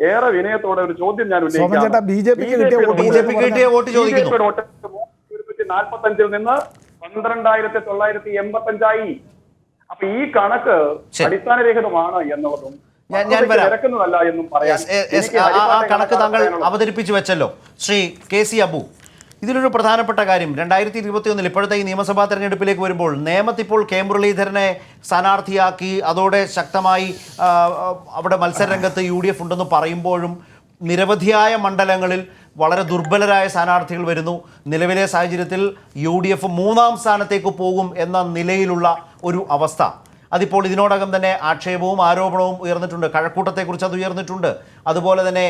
ഏറെ വിനയത്തോടെ ഒരു ചോദ്യം ഞാൻ ഉന്നയിക്കാം. BJP-യുടെ 45 നിന്ന് 12,985 അപ്പൊ ഈ കണക്ക് അടിസ്ഥാനരഹിതമാണ് എന്നുള്ളതും നിരക്കുന്നതല്ല എന്നും പറയാം. ആ കണക്ക് താങ്കൾ അവതരിപ്പിച്ചു വെച്ചല്ലോ ശ്രീ KC അബു. ഇതിലൊരു പ്രധാനപ്പെട്ട കാര്യം, 2021 ഇപ്പോഴത്തെ ഈ നിയമസഭാ തെരഞ്ഞെടുപ്പിലേക്ക് വരുമ്പോൾ നേമത്ത് ഇപ്പോൾ കെ മുരളീധരനെ സ്ഥാനാർത്ഥിയാക്കി, അതോടെ ശക്തമായി അവിടെ മത്സരരംഗത്ത് UDF ഉണ്ടെന്ന് പറയുമ്പോഴും നിരവധിയായ മണ്ഡലങ്ങളിൽ വളരെ ദുർബലരായ സ്ഥാനാർത്ഥികൾ വരുന്നു. നിലവിലെ സാഹചര്യത്തിൽ UDF 3ാം സ്ഥാനത്തേക്ക് പോകും എന്ന നിലയിലുള്ള ഒരു അവസ്ഥ. അതിപ്പോൾ ഇതിനോടകം തന്നെ ആക്ഷേപവും ആരോപണവും ഉയർന്നിട്ടുണ്ട്. കഴക്കൂട്ടത്തെക്കുറിച്ച് അത് ഉയർന്നിട്ടുണ്ട്. അതുപോലെ തന്നെ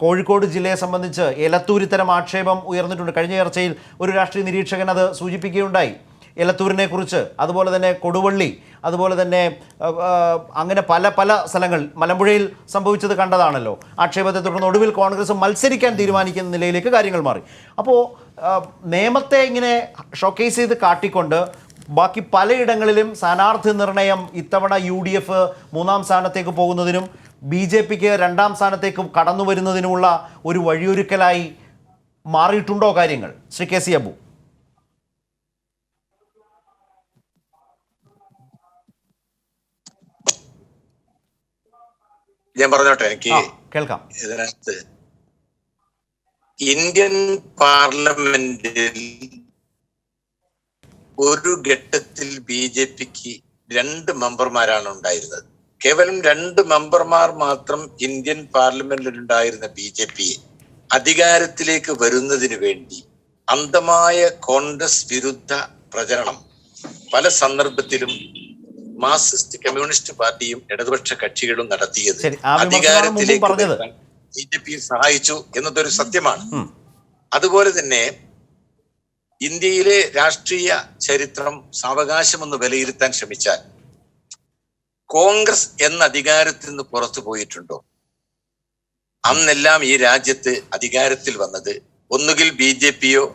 കോഴിക്കോട് ജില്ലയെ സംബന്ധിച്ച് എലത്തൂർ ഇത്തരം ആക്ഷേപം ഉയർന്നിട്ടുണ്ട്. കഴിഞ്ഞ ചർച്ചയിൽ ഒരു രാഷ്ട്രീയ നിരീക്ഷകൻ അത് സൂചിപ്പിക്കുകയുണ്ടായി, എലത്തൂരിനെ കുറിച്ച്. അതുപോലെ തന്നെ കൊടുവള്ളി, അതുപോലെ തന്നെ അങ്ങനെ പല സ്ഥലങ്ങൾ, മലമ്പുഴയിൽ സംഭവിച്ചത് കണ്ടതാണല്ലോ. ആക്ഷേപത്തെ തുടർന്ന് ഒടുവിൽ കോൺഗ്രസ് മത്സരിക്കാൻ തീരുമാനിക്കുന്ന നിലയിലേക്ക് കാര്യങ്ങൾ മാറി. അപ്പോൾ നേമത്തെ ഇങ്ങനെ ഷോക്കേസ് ചെയ്ത് കാട്ടിക്കൊണ്ട് ബാക്കി പലയിടങ്ങളിലും സ്ഥാനാർത്ഥി നിർണയം ഇത്തവണ UDF 3ാം സ്ഥാനത്തേക്ക് പോകുന്നതിനും BJPക്ക് 2ാം സ്ഥാനത്തേക്ക് കടന്നു വരുന്നതിനുമുള്ള ഒരു വഴിയൊരുക്കലായി മാറിയിട്ടുണ്ടോ കാര്യങ്ങൾ, ശ്രീ KC അബു? ഞാൻ പറഞ്ഞോട്ടെ, എനിക്ക് കേൾക്കാം. ഇതിനകത്ത് ഇന്ത്യൻ പാർലമെന്റിൽ ഒരു ഘട്ടത്തിൽ BJPക്ക് 2 മെമ്പർമാരാണ് ഉണ്ടായിരുന്നത്. കേവലം 2 മെമ്പർമാർ മാത്രം ഇന്ത്യൻ പാർലമെന്റിൽ ഉണ്ടായിരുന്ന BJPയെ അധികാരത്തിലേക്ക് വരുന്നതിന് വേണ്ടി അന്ധമായ കോൺഗ്രസ് വിരുദ്ധ പ്രചരണം പല സന്ദർഭത്തിലും മാർക്സിസ്റ്റ് കമ്മ്യൂണിസ്റ്റ് പാർട്ടിയും ഇടതുപക്ഷ കക്ഷികളും നടത്തിയത് അധികാരത്തിലേക്ക് വരുവാൻ BJP സഹായിച്ചു എന്നതൊരു സത്യമാണ്. അതുപോലെ തന്നെ ഇന്ത്യയിലെ രാഷ്ട്രീയ ചരിത്രം സാവകാശമൊന്ന് വിലയിരുത്താൻ ശ്രമിച്ചാൽ കോൺഗ്രസ് എന്ന അധികാരത്തിൽ നിന്ന് പുറത്തു പോയിട്ടുണ്ടോ? അന്നെല്ലാം ഈ രാജ്യത്ത് അധികാരത്തിൽ വന്നത് ഒന്നുകിൽ BJPയോ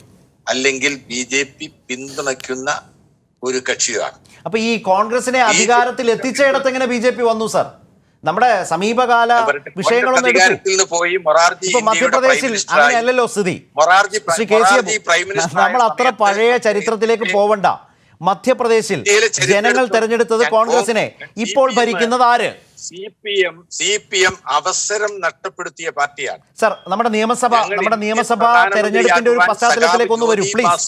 അല്ലെങ്കിൽ BJP പിന്തുണയ്ക്കുന്ന ഒരു കക്ഷിയോ ആണ്. അപ്പൊ ഈ കോൺഗ്രസിനെ അധികാരത്തിൽ എത്തിച്ചയിടത്ത് എങ്ങനെ BJP വന്നു സാർ? നമ്മുടെ സമീപകാല വിഷയങ്ങളൊന്നും മധ്യപ്രദേശിൽ അങ്ങനെയല്ലല്ലോ സ്ഥിതി. ശ്രീ KC അബു, നമ്മൾ അത്ര പഴയ ചരിത്രത്തിലേക്ക് പോവണ്ട. മധ്യപ്രദേശിൽ ജനങ്ങൾ തെരഞ്ഞെടുത്തത് കോൺഗ്രസിനെ. ഇപ്പോൾ ഭരിക്കുന്നത് ആര്? CPM അവസരം നഷ്ടപ്പെടുത്തിയ പാർട്ടിയാണ്. സർ, നമ്മുടെ നിയമസഭാ തെരഞ്ഞെടുപ്പിന്റെ ഒരു പശ്ചാത്തലത്തിലേക്ക് ഒന്ന് വരൂ പ്ലീസ്.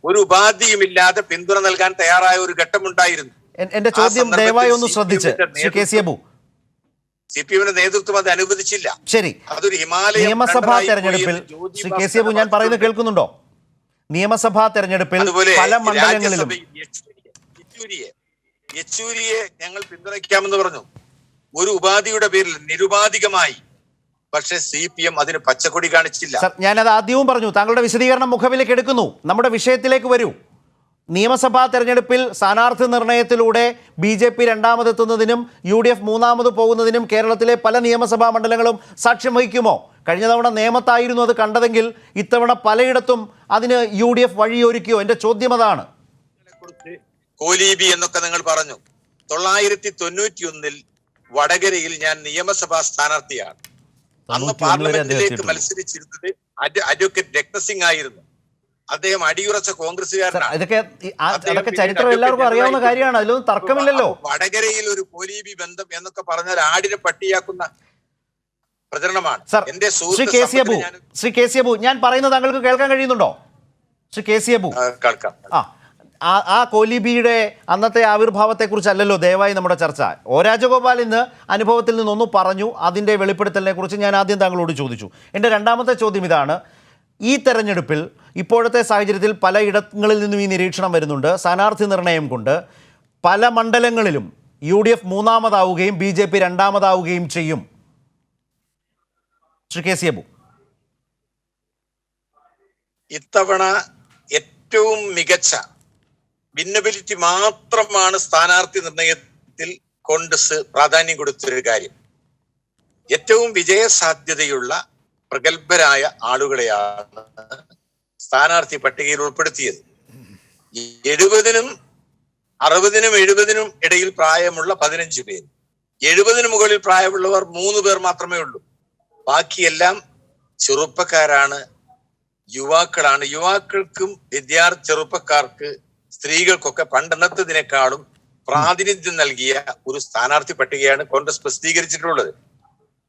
ഒരു ഉപാധിയുമില്ലാതെ പിന്തുണ നൽകാൻ തയ്യാറായ ഒരു ഘട്ടമുണ്ടായിരുന്നു. എന്റെ ചോദ്യം ദയവായി ഒന്ന് ശ്രദ്ധിച്ച് ശ്രീ KC അബു. CPMന്റെ നേതൃത്വം അത് അനുവദിച്ചില്ല. ശരി, അതൊരു ഹിമാലയ നിയമസഭാ തെരഞ്ഞെടുപ്പിൽ ശ്രീ KC അബു, ഞാൻ പറയുന്നത് കേൾക്കുന്നുണ്ടോ? നിയമസഭാ തെരഞ്ഞെടുപ്പിൽ പല മണ്ഡലങ്ങളിലും യെച്ചൂരിയെ ഞങ്ങൾ പിന്തുണയ്ക്കാമെന്ന് പറഞ്ഞു, ഒരു ഉപാധിയുടെ പേരിൽ നിരുപാധികമായി. പക്ഷെ CPM അതിന് പച്ചക്കൊടി കാണിച്ചില്ല. ഞാനത് ആദ്യവും പറഞ്ഞു. താങ്കളുടെ വിശദീകരണം മുഖവിലേക്ക് എടുക്കുന്നു. നമ്മുടെ വിഷയത്തിലേക്ക് വരൂ. നിയമസഭാ തെരഞ്ഞെടുപ്പിൽ സ്ഥാനാർത്ഥി നിർണയത്തിലൂടെ ബി ജെ പി രണ്ടാമതെത്തുന്നതിനും യു ഡി എഫ് മൂന്നാമത് പോകുന്നതിനും കേരളത്തിലെ പല നിയമസഭാ മണ്ഡലങ്ങളും സാക്ഷ്യം വഹിക്കുമോ? കഴിഞ്ഞ തവണ നേമത്തായിരുന്നു അത് കണ്ടതെങ്കിൽ ഇത്തവണ പലയിടത്തും അതിന് യു ഡി എഫ് വഴിയൊരുക്കിയോ? എൻ്റെ ചോദ്യം അതാണ്. കോലീബി എന്നൊക്കെ നിങ്ങൾ പറഞ്ഞു. 991 വടകരയിൽ ഞാൻ നിയമസഭാ സ്ഥാനാർത്ഥിയാണ്. അന്ന് പാർലമെന്റിലേക്ക് മത്സരിച്ചിരുന്നത് അഡ്വക്കേറ്റ് രത്നസിംഗ് ആയിരുന്നു. അദ്ദേഹം അടിയുറച്ച കോൺഗ്രസ്സുകാരനാണ്. അതൊക്കെ ചരിത്രം എല്ലാവർക്കും അറിയാവുന്ന കാര്യമാണ്, അതിലൊന്നും തർക്കമില്ലല്ലോ. വടകരയിൽ ഒരു കോലീബി ബന്ധം എന്നൊക്കെ പറഞ്ഞാൽ ആടിനെ പട്ടിയാക്കുന്ന പ്രചരണമാണ്. എന്റെ ശ്രീ കെ സി അബു, ഞാൻ പറയുന്നത് താങ്കൾക്ക് കേൾക്കാൻ കഴിയുന്നുണ്ടോ? ശ്രീ കെ സി അബു, കേൾക്കാം. ആ കോലീബിയുടെ അന്നത്തെ ആവിർഭാവത്തെക്കുറിച്ചല്ലല്ലോ ദയവായി നമ്മുടെ ചർച്ച. ഒ രാജഗോപാൽ ഇന്ന് അനുഭവത്തിൽ നിന്നൊന്നു പറഞ്ഞു, അതിൻ്റെ വെളിപ്പെടുത്തലിനെ കുറിച്ച് ഞാൻ ആദ്യം താങ്കളോട് ചോദിച്ചു. എൻ്റെ രണ്ടാമത്തെ ചോദ്യം ഇതാണ്. ഈ തെരഞ്ഞെടുപ്പിൽ ഇപ്പോഴത്തെ സാഹചര്യത്തിൽ പലയിടങ്ങളിൽ നിന്നും ഈ നിരീക്ഷണം വരുന്നുണ്ട്. സ്ഥാനാർത്ഥി നിർണയം കൊണ്ട് പല മണ്ഡലങ്ങളിലും യു ഡി എഫ് മൂന്നാമതാവുകയും ബി ജെ പി രണ്ടാമതാവുകയും ചെയ്യും. ശ്രീ കെ സി അബു, ഇത്തവണ ഏറ്റവും മികച്ച ഭിന്നബിലിറ്റി മാത്രമാണ് സ്ഥാനാർത്ഥി നിർണയത്തിൽ കോൺഗ്രസ് പ്രാധാന്യം കൊടുത്തൊരു കാര്യം. ഏറ്റവും വിജയസാധ്യതയുള്ള പ്രഗത്ഭരായ ആളുകളെയാണ് സ്ഥാനാർത്ഥി പട്ടികയിൽ ഉൾപ്പെടുത്തിയത്. 70-നും 60-നും 70-നും ഇടയിൽ പ്രായമുള്ള 15 പേര്, 70-ന് മുകളിൽ പ്രായമുള്ളവർ 3 പേർ മാത്രമേ ഉള്ളൂ. ബാക്കിയെല്ലാം ചെറുപ്പക്കാരാണ്, യുവാക്കളാണ്. യുവാക്കൾക്കും ചെറുപ്പക്കാർക്ക്, സ്ത്രീകൾക്കൊക്കെ പണ്ടെന്നത്തതിനേക്കാളും പ്രാതിനിധ്യം നൽകിയ ഒരു സ്ഥാനാർത്ഥി പട്ടികയാണ് കോൺഗ്രസ് പ്രസിദ്ധീകരിച്ചിട്ടുള്ളത്.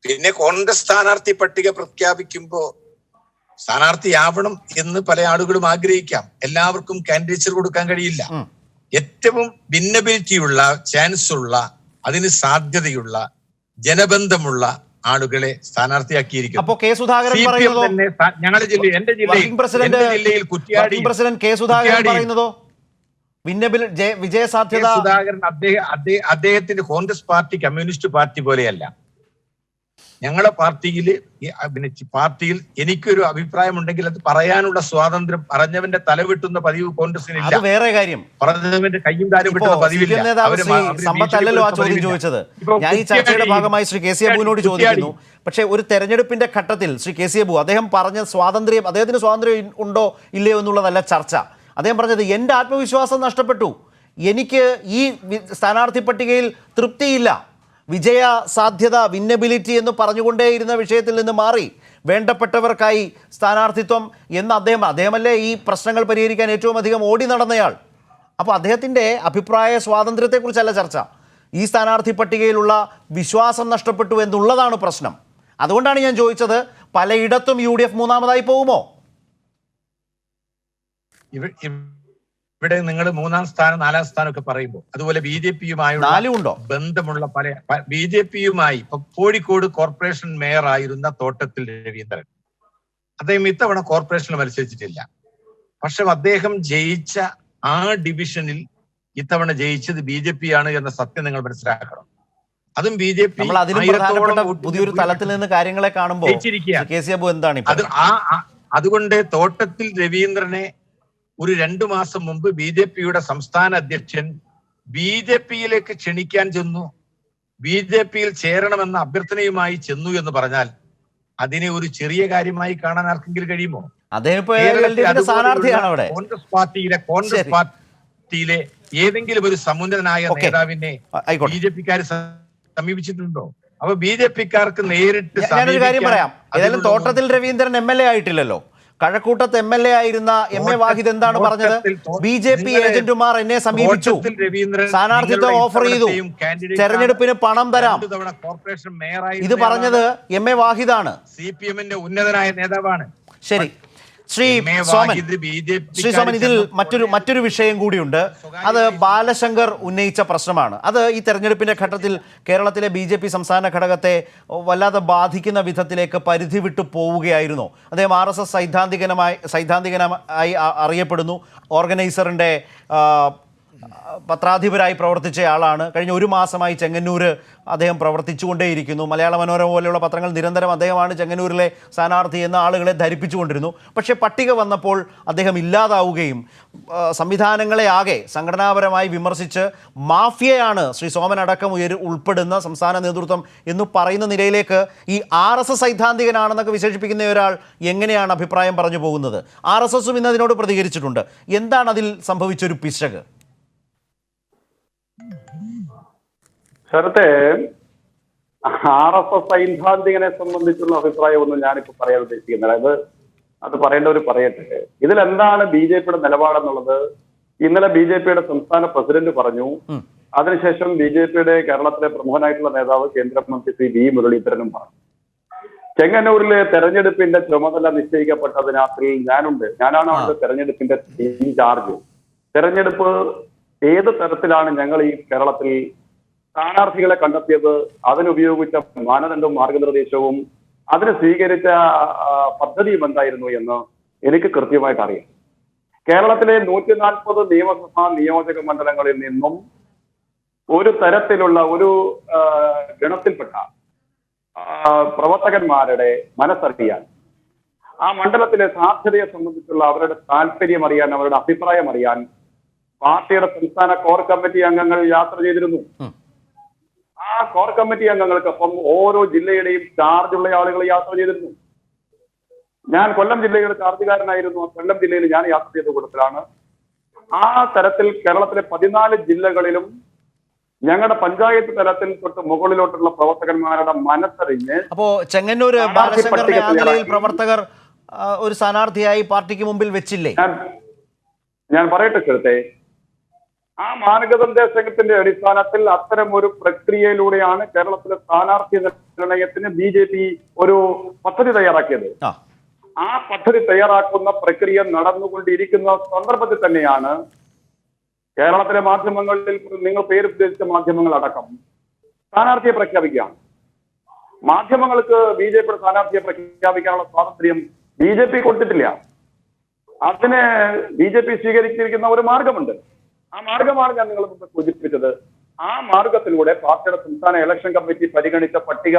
പിന്നെ കോൺഗ്രസ് സ്ഥാനാർത്ഥി പട്ടിക പ്രഖ്യാപിക്കുമ്പോ സ്ഥാനാർത്ഥിയാവണം എന്ന് പല ആളുകളും ആഗ്രഹിക്കാം. എല്ലാവർക്കും കാൻഡിഡേച്ചർ കൊടുക്കാൻ കഴിയില്ല. ഏറ്റവും ഭിന്നബിലിറ്റിയുള്ള, ചാൻസ് ഉള്ള, അതിന് സാധ്യതയുള്ള, ജനബന്ധമുള്ള ആളുകളെ സ്ഥാനാർത്ഥിയാക്കിയിരിക്കും. അപ്പോൾ കെ സുധാകരൻ പറയുന്നതോ? ഞങ്ങളുടെ ജില്ലയിൽ, എന്റെ ജില്ലയിൽ കുറ്റ്യാടി പ്രസിഡന്റ് കെ സുധാകരൻ പറയുന്നതോ വിജയസാധ്യത? സുധാകരൻ അദ്ദേഹത്തിന്റെ കോൺഗ്രസ് പാർട്ടി കമ്മ്യൂണിസ്റ്റ് പാർട്ടി പോലെയല്ല. ഞങ്ങളുടെ പാർട്ടിയിൽ എനിക്കൊരു അഭിപ്രായം ഉണ്ടെങ്കിൽ അത് പറയാനുള്ള സ്വാതന്ത്ര്യം, പറഞ്ഞവന്റെ തലവെട്ടുന്ന പതിവ് കോൺഗ്രസിനില്ല. അത് വേറെ കാര്യം. പറഞ്ഞവന്റെ കയ്യും കാലും വെട്ടുന്ന പതിവില്ല. സമ്പത്തല്ലല്ലോ ആ ചോദ്യം ചോദിച്ചത്. ഞാൻ ഈ ചർച്ചയുടെ ഭാഗമായി ശ്രീ കെ സി അബുവിനോട് ചോദിക്കുന്നു. പക്ഷേ ഒരു തെരഞ്ഞെടുപ്പിന്റെ ഘട്ടത്തിൽ ശ്രീ കെ സി അബു, അദ്ദേഹം പറഞ്ഞ സ്വാതന്ത്ര്യം, അദ്ദേഹത്തിന് സ്വാതന്ത്ര്യം ഉണ്ടോ ഇല്ലയോ എന്നുള്ളതല്ല ചർച്ച. അദ്ദേഹം പറഞ്ഞത് എൻ്റെ ആത്മവിശ്വാസം നഷ്ടപ്പെട്ടു, എനിക്ക് ഈ സ്ഥാനാർത്ഥി പട്ടികയിൽ തൃപ്തിയില്ല, വിജയ സാധ്യത, വിന്നബിലിറ്റി എന്ന് പറഞ്ഞുകൊണ്ടേയിരുന്ന വിഷയത്തിൽ നിന്ന് മാറി വേണ്ടപ്പെട്ടവർക്കായി സ്ഥാനാർത്ഥിത്വം എന്ന് അദ്ദേഹമല്ലേ ഈ പ്രശ്നങ്ങൾ പരിഹരിക്കാൻ ഏറ്റവും അധികം ഓടി നടന്നയാൾ. അപ്പോൾ അദ്ദേഹത്തിൻ്റെ അഭിപ്രായ സ്വാതന്ത്ര്യത്തെക്കുറിച്ചല്ല ചർച്ച, ഈ സ്ഥാനാർത്ഥി പട്ടികയിലുള്ള വിശ്വാസം നഷ്ടപ്പെട്ടു എന്നുള്ളതാണ് പ്രശ്നം. അതുകൊണ്ടാണ് ഞാൻ ചോദിച്ചത്, പലയിടത്തും യു ഡി എഫ് മൂന്നാമതായി പോകുമോ? ഇവിടെ നിങ്ങൾ 3-ാം സ്ഥാനം 4-ാം സ്ഥാനം ഒക്കെ പറയുമ്പോൾ, അതുപോലെ ബി ജെ പിയുമായുള്ള ബന്ധമുള്ള ബി ജെ പിയുമായി ഇപ്പൊ കോഴിക്കോട് കോർപ്പറേഷൻ മേയർ ആയിരുന്ന തോട്ടത്തിൽ രവീന്ദ്രൻ, അദ്ദേഹം ഇത്തവണ കോർപ്പറേഷനിൽ മത്സരിച്ചിട്ടില്ല. പക്ഷെ അദ്ദേഹം ജയിച്ച ആ ഡിവിഷനിൽ ഇത്തവണ ജയിച്ചത് ബി ജെ പി ആണ് എന്ന സത്യം നിങ്ങൾ മനസ്സിലാക്കണം. അതും ബി ജെ പി പുതിയൊരു തലത്തിൽ നിന്ന് കാര്യങ്ങളെ കാണുമ്പോൾ അതുകൊണ്ട് തോട്ടത്തിൽ രവീന്ദ്രനെ ഒരു 2 മാസം മുമ്പ് ബി ജെ പിയുടെ സംസ്ഥാന അധ്യക്ഷൻ ബി ജെ പിയിലേക്ക് ക്ഷണിക്കാൻ ചെന്നു. ബി ജെ പിയിൽ ചേരണമെന്ന അഭ്യർത്ഥനയുമായി ചെന്നു എന്ന് പറഞ്ഞാൽ അതിനെ ഒരു ചെറിയ കാര്യമായി കാണാൻ ആർക്കെങ്കിലും കഴിയുമോ? കോൺഗ്രസ് പാർട്ടിയിലെ ഏതെങ്കിലും ഒരു സമുന്നതനായ നേതാവിനെ ബി ജെ പിക്കാർ സമീപിച്ചിട്ടുണ്ടോ? അപ്പൊ ബി ജെ പിക്കാർക്ക് നേരിട്ട് ഞാനൊരു കാര്യം പറയാം. ഏതായാലും തോട്ടത്തിൽ രവീന്ദ്രൻ MLA ആയിട്ടില്ലല്ലോ. കഴക്കൂട്ടത്ത് MLA ആയിരുന്ന MA വാഹിദ് എന്താണ് പറഞ്ഞത്? ബി ജെ പി ഏജന്റുമാർ എന്നെ സമീപിച്ചു, സ്ഥാനാർത്ഥിത്വം ഓഫർ ചെയ്തു, തെരഞ്ഞെടുപ്പിന് പണം തരാം. ഇത് പറഞ്ഞത് MA വാഹിദാണ്, CPM-ന്റെ ഉന്നതനായ നേതാവാണ്. ശരി, ശ്രീ സോമൻ, ഇതിൽ മറ്റൊരു വിഷയം കൂടിയുണ്ട്. അത് ബാലശങ്കർ ഉന്നയിച്ച പ്രശ്നമാണ്. അത് ഈ തെരഞ്ഞെടുപ്പിന്റെ ഘട്ടത്തിൽ കേരളത്തിലെ BJP സംസ്ഥാന ഘടകത്തെ വല്ലാതെ ബാധിക്കുന്ന വിധത്തിലേക്ക് പരിധി വിട്ടു പോവുകയായിരുന്നു. അദ്ദേഹം RSS സൈദ്ധാന്തികനായി അറിയപ്പെടുന്നു. ഓർഗനൈസറിൻ്റെ പത്രാധിപരായി പ്രവർത്തിച്ചയാളാണ്. കഴിഞ്ഞ ഒരു മാസമായി ചെങ്ങന്നൂർ അദ്ദേഹം പ്രവർത്തിച്ചുകൊണ്ടേയിരിക്കുന്നു. മലയാള മനോരമ പോലെയുള്ള പത്രങ്ങൾ നിരന്തരം അദ്ദേഹമാണ് ചെങ്ങന്നൂരിലെ സ്ഥാനാർത്ഥി എന്ന ആളുകളെ ധരിപ്പിച്ചുകൊണ്ടിരുന്നു. പക്ഷേ പട്ടിക വന്നപ്പോൾ അദ്ദേഹം ഇല്ലാതാവുകയും സംവിധാനങ്ങളെ ആകെ സംഘടനാപരമായി വിമർശിച്ച് മാഫിയയാണ് ശ്രീ സോമൻ അടക്കം ഉൾപ്പെടുന്ന സംസ്ഥാന നേതൃത്വം എന്ന് പറയുന്ന നിലയിലേക്ക് ഈ RSS സൈദ്ധാന്തികനാണെന്നൊക്കെ വിശേഷിപ്പിക്കുന്ന ഒരാൾ എങ്ങനെയാണ് അഭിപ്രായം പറഞ്ഞു പോകുന്നത്? RSSും ഇന്ന് അതിനോട് പ്രതികരിച്ചിട്ടുണ്ട്. എന്താണ് അതിൽ സംഭവിച്ചൊരു പിശക്? ശരത്തെ, RSS സൈദ്ധാന്തികനെ സംബന്ധിച്ചുള്ള അഭിപ്രായമൊന്നും ഞാനിപ്പോ പറയാൻ ഉദ്ദേശിക്കുന്നില്ല. അത് പറയേണ്ടവർ പറയട്ടെ. ഇതിലെന്താണ് BJPയുടെ നിലപാടെന്നുള്ളത് ഇന്നലെ BJPയുടെ സംസ്ഥാന പ്രസിഡന്റ് പറഞ്ഞു. അതിനുശേഷം BJPയുടെ കേരളത്തിലെ പ്രമുഖനായിട്ടുള്ള നേതാവ് കേന്ദ്രമന്ത്രി ശ്രീ V മുരളീധരനും പറഞ്ഞു. ചെങ്ങന്നൂരിലെ തെരഞ്ഞെടുപ്പിന്റെ ചുമതല നിശ്ചയിക്കപ്പെട്ടതിനകത്തിൽ ഞാനുണ്ട്. ഞാനാണ് അവിടെ തെരഞ്ഞെടുപ്പിന്റെ ഇൻചാർജ്. തെരഞ്ഞെടുപ്പ് ഏത് തരത്തിലാണ് ഞങ്ങൾ ഈ കേരളത്തിൽ സ്ഥാനാർത്ഥികളെ കണ്ടെത്തിയത്, അതിനുപയോഗിച്ച മാനദണ്ഡവും മാർഗനിർദ്ദേശവും അതിന് സ്വീകരിച്ച പദ്ധതിയും എന്തായിരുന്നു എന്ന് എനിക്ക് കൃത്യമായിട്ട് അറിയാം. കേരളത്തിലെ 140 നിയമസഭാ നിയോജക മണ്ഡലങ്ങളിൽ നിന്നും ഒരു തരത്തിലുള്ള ഒരു ഗണത്തിൽപ്പെട്ട പ്രവർത്തകന്മാരുടെ മനസ്സറിയാൻ, ആ മണ്ഡലത്തിലെ സാധ്യതയെ സംബന്ധിച്ചുള്ള അവരുടെ താല്പര്യം അറിയാൻ, അവരുടെ അഭിപ്രായം അറിയാൻ പാർട്ടിയുടെ സംസ്ഥാന കോർ കമ്മിറ്റി അംഗങ്ങൾ യാത്ര ചെയ്തിരുന്നു. ആ കോർ കമ്മിറ്റി അംഗങ്ങൾക്കൊപ്പം ഓരോ ജില്ലയുടെയും ചാർജുള്ള ആളുകൾ യാത്ര ചെയ്തിരുന്നു. ഞാൻ കൊല്ലം ജില്ലയുടെ ചാർജുകാരനായിരുന്നു. കൊല്ലം ജില്ലയിൽ ഞാൻ യാത്ര ചെയ്ത കൂട്ടത്തിലാണ്. ആ തരത്തിൽ കേരളത്തിലെ 14 ജില്ലകളിലും ഞങ്ങളുടെ പഞ്ചായത്ത് തലത്തിൽ തൊട്ട് മുകളിലോട്ടുള്ള പ്രവർത്തകന്മാരുടെ മനസ്സറിഞ്ഞ്, അപ്പോ ചെങ്ങന്നൂർ ബാലശങ്കറിനെ ആ നിലയിൽ പ്രവർത്തകർ ഒരു സ്ഥാനാർത്ഥിയായി പാർട്ടിക്ക് മുമ്പിൽ വെച്ചില്ലേ? ഞാൻ പറയട്ടെ സുഹൃത്തെ, ആ മാർഗനിർദ്ദേശത്തിന്റെ അടിസ്ഥാനത്തിൽ അത്തരം ഒരു പ്രക്രിയയിലൂടെയാണ് കേരളത്തിലെ സ്ഥാനാർത്ഥി നിർണയത്തിന് BJP ഒരു പദ്ധതി തയ്യാറാക്കിയത്. ആ പദ്ധതി തയ്യാറാക്കുന്ന പ്രക്രിയ നടന്നുകൊണ്ടിരിക്കുന്ന സന്ദർഭത്തിൽ തന്നെയാണ് കേരളത്തിലെ മാധ്യമങ്ങളിൽ, നിങ്ങൾ പേര് ഉദ്ദേശിച്ച മാധ്യമങ്ങൾ അടക്കം സ്ഥാനാർത്ഥിയെ പ്രഖ്യാപിക്കുകയാണ്. മാധ്യമങ്ങൾക്ക് BJPയുടെ സ്ഥാനാർത്ഥിയെ പ്രഖ്യാപിക്കാനുള്ള സ്വാതന്ത്ര്യം BJP കൊടുത്തിട്ടില്ല. അതിന് BJP സ്വീകരിച്ചിരിക്കുന്ന ഒരു മാർഗമുണ്ട്. ആ മാർഗമാണ് ഞാൻ നിങ്ങളെ മുമ്പ് സൂചിപ്പിച്ചത്. ആ മാർഗത്തിലൂടെ പാർട്ടിയുടെ സംസ്ഥാന ഇലക്ഷൻ കമ്മിറ്റി പരിഗണിച്ച പട്ടിക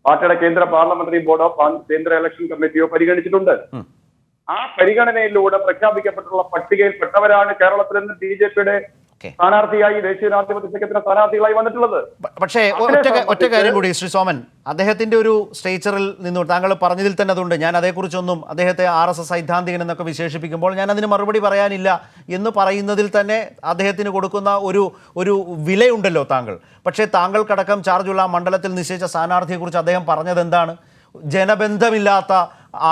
പാർട്ടിയുടെ കേന്ദ്ര പാർലമെന്ററി ബോർഡോ കേന്ദ്ര ഇലക്ഷൻ കമ്മിറ്റിയോ പരിഗണിച്ചിട്ടുണ്ട്. ആ പരിഗണനയിലൂടെ പ്രഖ്യാപിക്കപ്പെട്ടുള്ള പട്ടികയിൽപ്പെട്ടവരാണ് കേരളത്തിൽ നിന്ന് BJPയുടെ സ്ഥാനാർത്ഥിയായി, ദേശീയ ജനാധിപത്യ സഖ്യത്തിന്റെ സ്ഥാനാർത്ഥികളായി വന്നിട്ടുള്ളത്. പക്ഷേ ഒറ്റ കാര്യം കൂടി ശ്രീ സോമൻ, അദ്ദേഹത്തിന്റെ ഒരു സ്റ്റേച്ചറിൽ നിന്നു താങ്കൾ പറഞ്ഞതിൽ തന്നെ അതുണ്ട്. ഞാൻ അതേക്കുറിച്ചൊന്നും അദ്ദേഹത്തെ RSS സൈദ്ധാന്തികൻ എന്നൊക്കെ വിശേഷിപ്പിക്കുമ്പോൾ ഞാൻ അതിന് മറുപടി പറയാനില്ല എന്ന് പറയുന്നതിൽ തന്നെ അദ്ദേഹത്തിന് കൊടുക്കുന്ന ഒരു വിലയുണ്ടല്ലോ താങ്കൾ. പക്ഷേ താങ്കൾക്കടക്കം ചാർജുള്ള മണ്ഡലത്തിൽ നിശ്ചയിച്ച സ്ഥാനാർത്ഥിയെക്കുറിച്ച് അദ്ദേഹം പറഞ്ഞത് എന്താണ്? ജനബന്ധമില്ലാത്ത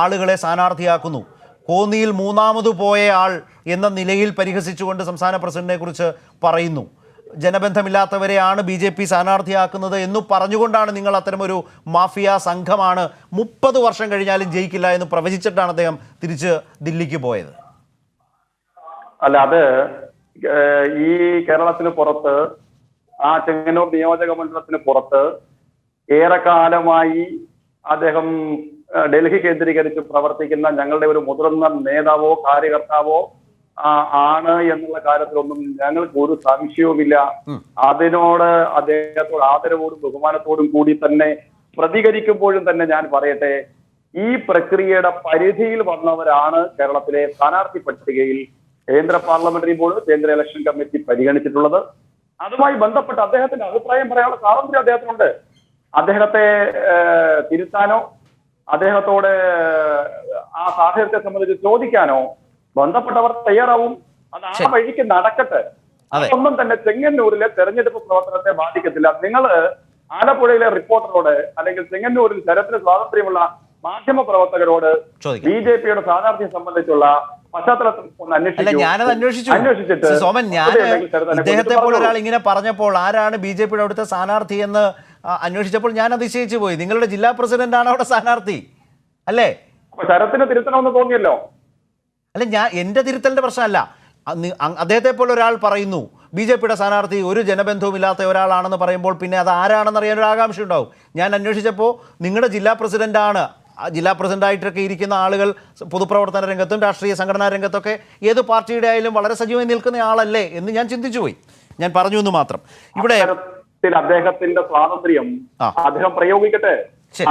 ആളുകളെ സ്ഥാനാർത്ഥിയാക്കുന്നു. കോന്നിയിൽ 3ാമത് പോയ ആൾ എന്ന നിലയിൽ പരിഹസിച്ചുകൊണ്ട് സംസ്ഥാന പ്രസിഡന്റിനെ കുറിച്ച് പറയുന്നു. ജനബന്ധമില്ലാത്തവരെയാണ് BJP സ്ഥാനാർത്ഥിയാക്കുന്നത് എന്ന് പറഞ്ഞുകൊണ്ടാണ് നിങ്ങൾ അത്തരമൊരു മാഫിയ സംഘമാണ് 30 വർഷം കഴിഞ്ഞാലും ജയിക്കില്ല എന്ന് പ്രവചിച്ചിട്ടാണ് അദ്ദേഹം തിരിച്ച് ദില്ലിക്ക് പോയത്. അല്ല, അത് ഈ കേരളത്തിന് പുറത്ത്, ആ ചെങ്ങന്നൂർ നിയോജക മണ്ഡലത്തിന് പുറത്ത് ഏറെക്കാലമായി അദ്ദേഹം ഡൽഹി കേന്ദ്രീകരിച്ച് പ്രവർത്തിക്കുന്ന ഞങ്ങളുടെ ഒരു മുതിർന്ന നേതാവോ കാര്യകർത്താവോ ആണ് എന്നുള്ള കാര്യത്തിലൊന്നും ഞങ്ങൾക്ക് ഒരു സംശയവുമില്ല. അതിനോട് അദ്ദേഹത്തോട് ആദരവോടും ബഹുമാനത്തോടും കൂടി തന്നെ പ്രതികരിക്കുമ്പോഴും തന്നെ ഞാൻ പറയട്ടെ, ഈ പ്രക്രിയയുടെ പരിധിയിൽ വന്നവരാണ് കേരളത്തിലെ സ്ഥാനാർത്ഥി പട്ടികയിൽ കേന്ദ്ര പാർലമെന്ററി ബോർഡ്, കേന്ദ്ര ഇലക്ഷൻ കമ്മിറ്റി പരിഗണിച്ചിട്ടുള്ളത്. അതുമായി ബന്ധപ്പെട്ട് അദ്ദേഹത്തിന്റെ അഭിപ്രായം പറയാനുള്ള സ്വാതന്ത്ര്യം അദ്ദേഹത്തിനുണ്ട്. അദ്ദേഹത്തെ തിരുത്താനോ അദ്ദേഹത്തോട് ആ സാഹചര്യത്തെ സംബന്ധിച്ച് ചോദിക്കാനോ ബന്ധപ്പെട്ടവർ തയ്യാറാവും. അത് ആ വഴിക്ക് നടക്കട്ടെ. ഒന്നും തന്നെ ചെങ്ങന്നൂരിലെ തെരഞ്ഞെടുപ്പ് പ്രവർത്തനത്തെ ബാധിക്കത്തില്ല. നിങ്ങൾ ആലപ്പുഴയിലെ റിപ്പോർട്ടറോട് അല്ലെങ്കിൽ ചെങ്ങന്നൂരിൽ തരത്തിന് സ്വാതന്ത്ര്യമുള്ള മാധ്യമ പ്രവർത്തകരോട് BJPയുടെ സ്ഥാനാർത്ഥിയെ സംബന്ധിച്ചുള്ള പശ്ചാത്തലത്തിൽ ഒന്ന് അന്വേഷിച്ചിട്ട് സോമൻ, ഞാൻ ഇദ്ദേഹത്തെ പോലെ ഒരാൾ ഇങ്ങനെ പറഞ്ഞപ്പോൾ ആരാണ് BJPയുടെ അവിടുത്തെ സ്ഥാനാർത്ഥി എന്ന് അന്വേഷിച്ചപ്പോൾ ഞാൻ അതിശയിച്ചു പോയി. നിങ്ങളുടെ ജില്ലാ പ്രസിഡന്റ് ആണ് അവിടെ സ്ഥാനാർത്ഥി അല്ലേ? ശരത്തിന് തിരുത്തണമെന്ന് തോന്നിയല്ലോ. അല്ല, എന്റെ തിരുത്തലിന്റെ പ്രശ്നമല്ല. അദ്ദേഹത്തെ പോലെ ഒരാൾ പറയുന്നു BJPയുടെ സ്ഥാനാർത്ഥി ഒരു ജനബന്ധവുമില്ലാത്ത ഒരാളാണെന്ന് പറയുമ്പോൾ പിന്നെ അത് ആരാണെന്ന് അറിയാൻ ഒരു ആകാംക്ഷ ഉണ്ടാവും. ഞാൻ അന്വേഷിച്ചപ്പോൾ നിങ്ങളുടെ ജില്ലാ പ്രസിഡന്റാണ് ജില്ലാ പ്രസിഡന്റായിട്ടൊക്കെ ഇരിക്കുന്ന ആളുകൾ പൊതുപ്രവർത്തന രംഗത്തും രാഷ്ട്രീയ സംഘടനാ രംഗത്തൊക്കെ ഏത് പാർട്ടിയുടെ ആയാലും വളരെ സജീവമായി നിൽക്കുന്ന ആളല്ലേ എന്ന് ഞാൻ ചിന്തിച്ചു പോയി. ഞാൻ പറഞ്ഞു എന്ന് മാത്രം. ഇവിടെ അദ്ദേഹത്തിന്റെ സ്വാതന്ത്ര്യം അദ്ദേഹം പ്രയോഗിക്കട്ടെ.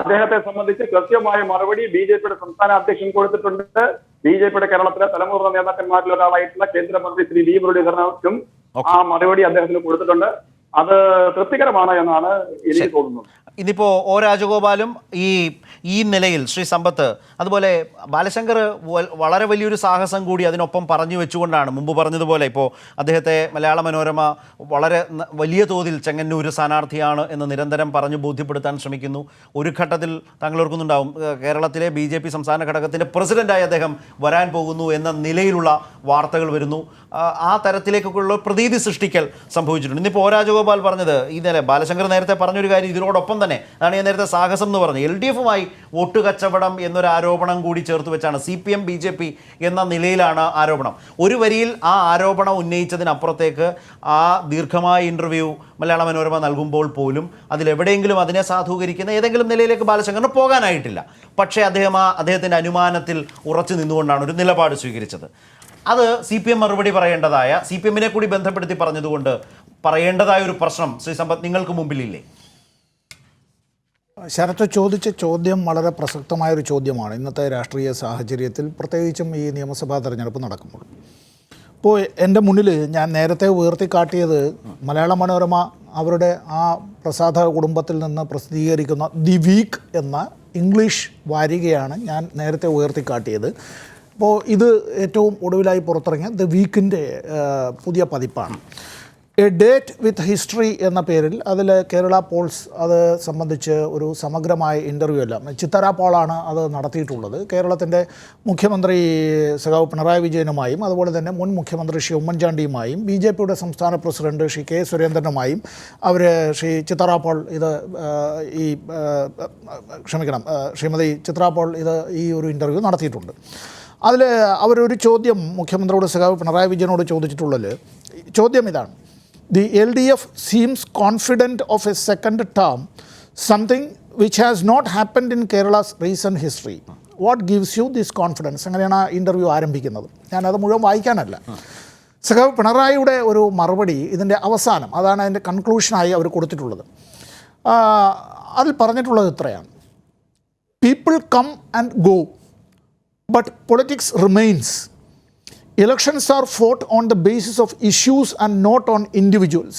അദ്ദേഹത്തെ സംബന്ധിച്ച് കൃത്യമായ മറുപടി ബി.ജെ.പിയുടെ സംസ്ഥാന അധ്യക്ഷൻ കൊടുത്തിട്ടുണ്ട്. ബി.ജെ.പിയുടെ കേരളത്തിലെ തലമുതിർന്ന നേതാക്കന്മാരിൽ ഒരാളായിട്ടുള്ള കേന്ദ്രമന്ത്രി ശ്രീ വി മുരളീധരനും ആ മറുപടി അദ്ദേഹത്തിന് കൊടുത്തിട്ടുണ്ട്. അത് തൃപ്തികരമാണ് എന്നാണ് എനിക്ക് തോന്നുന്നത്. ഇന്നിപ്പോൾ ഒ രാജഗോപാലും ഈ നിലയിൽ ശ്രീ സമ്പത്ത് അതുപോലെ ബാലശങ്കർ വളരെ വലിയൊരു സാഹസം കൂടി അതിനൊപ്പം പറഞ്ഞു വെച്ചുകൊണ്ടാണ് മുമ്പ് പറഞ്ഞതുപോലെ ഇപ്പോൾ അദ്ദേഹത്തെ മലയാള മനോരമ വളരെ വലിയ തോതിൽ ചെങ്ങന്നൂർ സ്ഥാനാർത്ഥിയാണ് എന്ന് നിരന്തരം പറഞ്ഞു ബോധ്യപ്പെടുത്താൻ ശ്രമിക്കുന്നു. ഒരു ഘട്ടത്തിൽ താങ്കൾ ഓർക്കുന്നുണ്ടാവും, കേരളത്തിലെ ബി.ജെ.പി. സംസ്ഥാന ഘടകത്തിൻ്റെ പ്രസിഡന്റായി അദ്ദേഹം വരാൻ പോകുന്നു എന്ന നിലയിലുള്ള വാർത്തകൾ വരുന്നു. ആ തരത്തിലേക്കുള്ള പ്രതീതി സൃഷ്ടിക്കൽ സംഭവിച്ചിട്ടുണ്ട്. ഇന്നിപ്പോൾ ഒ രാജഗോപാൽ പറഞ്ഞത് ഇന്നലെ ബാലശങ്കർ നേരത്തെ പറഞ്ഞൊരു കാര്യം ഇതിനോടൊപ്പം തന്നെ അതാണ് ഞാൻ നേരത്തെ സാഹസം എന്ന് പറഞ്ഞു. LDF-മായി വോട്ട് കച്ചവടം എന്നൊരു ആരോപണം കൂടി ചേർത്ത് വെച്ചാണ് CPM BJP എന്ന നിലയിലാണ് ആരോപണം. ഒരു വരിയിൽ ആ ആരോപണം ഉന്നയിച്ചതിനപ്പുറത്തേക്ക് ആ ദീർഘമായ ഇൻ്റർവ്യൂ മലയാള മനോരമ നൽകുമ്പോൾ പോലും അതിലെവിടെയെങ്കിലും അതിനെ സാധൂകരിക്കുന്ന ഏതെങ്കിലും നിലയിലേക്ക് ബാലശങ്കറിന് പോകാനായിട്ടില്ല. പക്ഷേ അദ്ദേഹത്തിൻ്റെ അനുമാനത്തിൽ ഉറച്ചു നിന്നുകൊണ്ടാണ് ഒരു നിലപാട് സ്വീകരിച്ചത്. അത് CPM മറുപടി പറയേണ്ടതായ, CPM-നെ കൂടി ബന്ധപ്പെടുത്തി പറഞ്ഞതുകൊണ്ട് പറയേണ്ടതായ ഒരു പ്രശ്നം ശ്രീ സമ്പത്ത് നിങ്ങൾക്ക് മുമ്പിലില്ലേ? ശരത്ത് ചോദിച്ച ചോദ്യം വളരെ പ്രസക്തമായൊരു ചോദ്യമാണ് ഇന്നത്തെ രാഷ്ട്രീയ സാഹചര്യത്തിൽ, പ്രത്യേകിച്ചും ഈ നിയമസഭാ തെരഞ്ഞെടുപ്പ് നടക്കുമ്പോൾ. ഇപ്പോൾ എൻ്റെ മുന്നിൽ ഞാൻ നേരത്തെ ഉയർത്തിക്കാട്ടിയത് മലയാള മനോരമ അവരുടെ ആ പ്രസാധക കുടുംബത്തിൽ നിന്ന് പ്രസിദ്ധീകരിക്കുന്ന ദി വീക്ക് എന്ന ഇംഗ്ലീഷ് വാരികയാണ് ഞാൻ നേരത്തെ ഉയർത്തിക്കാട്ടിയത്. അപ്പോൾ ഇത് ഏറ്റവും ഒടുവിലായി പുറത്തിറങ്ങിയ ദ വീക്കിൻ്റെ പുതിയ പതിപ്പാണ്. എ ഡേറ്റ് വിത്ത് ഹിസ്റ്ററി എന്ന പേരിൽ അതിൽ കേരള പോൾസ് അത് സംബന്ധിച്ച് ഒരു സമഗ്രമായ ഇൻ്റർവ്യൂ എല്ലാം ചിത്തര പോളാണ് അത് നടത്തിയിട്ടുള്ളത്. കേരളത്തിൻ്റെ മുഖ്യമന്ത്രി സഖാവ് പിണറായി വിജയനുമായും അതുപോലെ തന്നെ മുൻ മുഖ്യമന്ത്രി ശ്രീ ഉമ്മൻചാണ്ടിയുമായും BJP-യുടെ സംസ്ഥാന president Shri K. സുരേന്ദ്രനുമായും Shri ചിത്തര Paul ഇത് ശ്രീമതി ചിത്ര പോൾ ഇത് ഈ ഒരു ഇൻ്റർവ്യൂ നടത്തിയിട്ടുണ്ട്. അതിൽ അവരൊരു ചോദ്യം മുഖ്യമന്ത്രിയോട് സഖാവ് പിണറായി വിജയനോട് ചോദിച്ചിട്ടുള്ളത് ചോദ്യം ഇതാണ്: The LDF seems confident of a second term, something which has not happened in Kerala's recent history. What gives you this confidence? അങ്ങനെയാണ് ആ ഇൻ്റർവ്യൂ ആരംഭിക്കുന്നത്. ഞാനത് മുഴുവൻ വായിക്കാനല്ല. സഖാവ് പിണറായിയുടെ ഒരു മറുപടി ഇതിൻ്റെ അവസാനം, അതാണ് അതിൻ്റെ കൺക്ലൂഷനായി അവർ കൊടുത്തിട്ടുള്ളത്. അതിൽ പറഞ്ഞിട്ടുള്ളത് ഇത്രയാണ്: People come and go, but politics remains. Elections are fought on the basis of issues and not on individuals.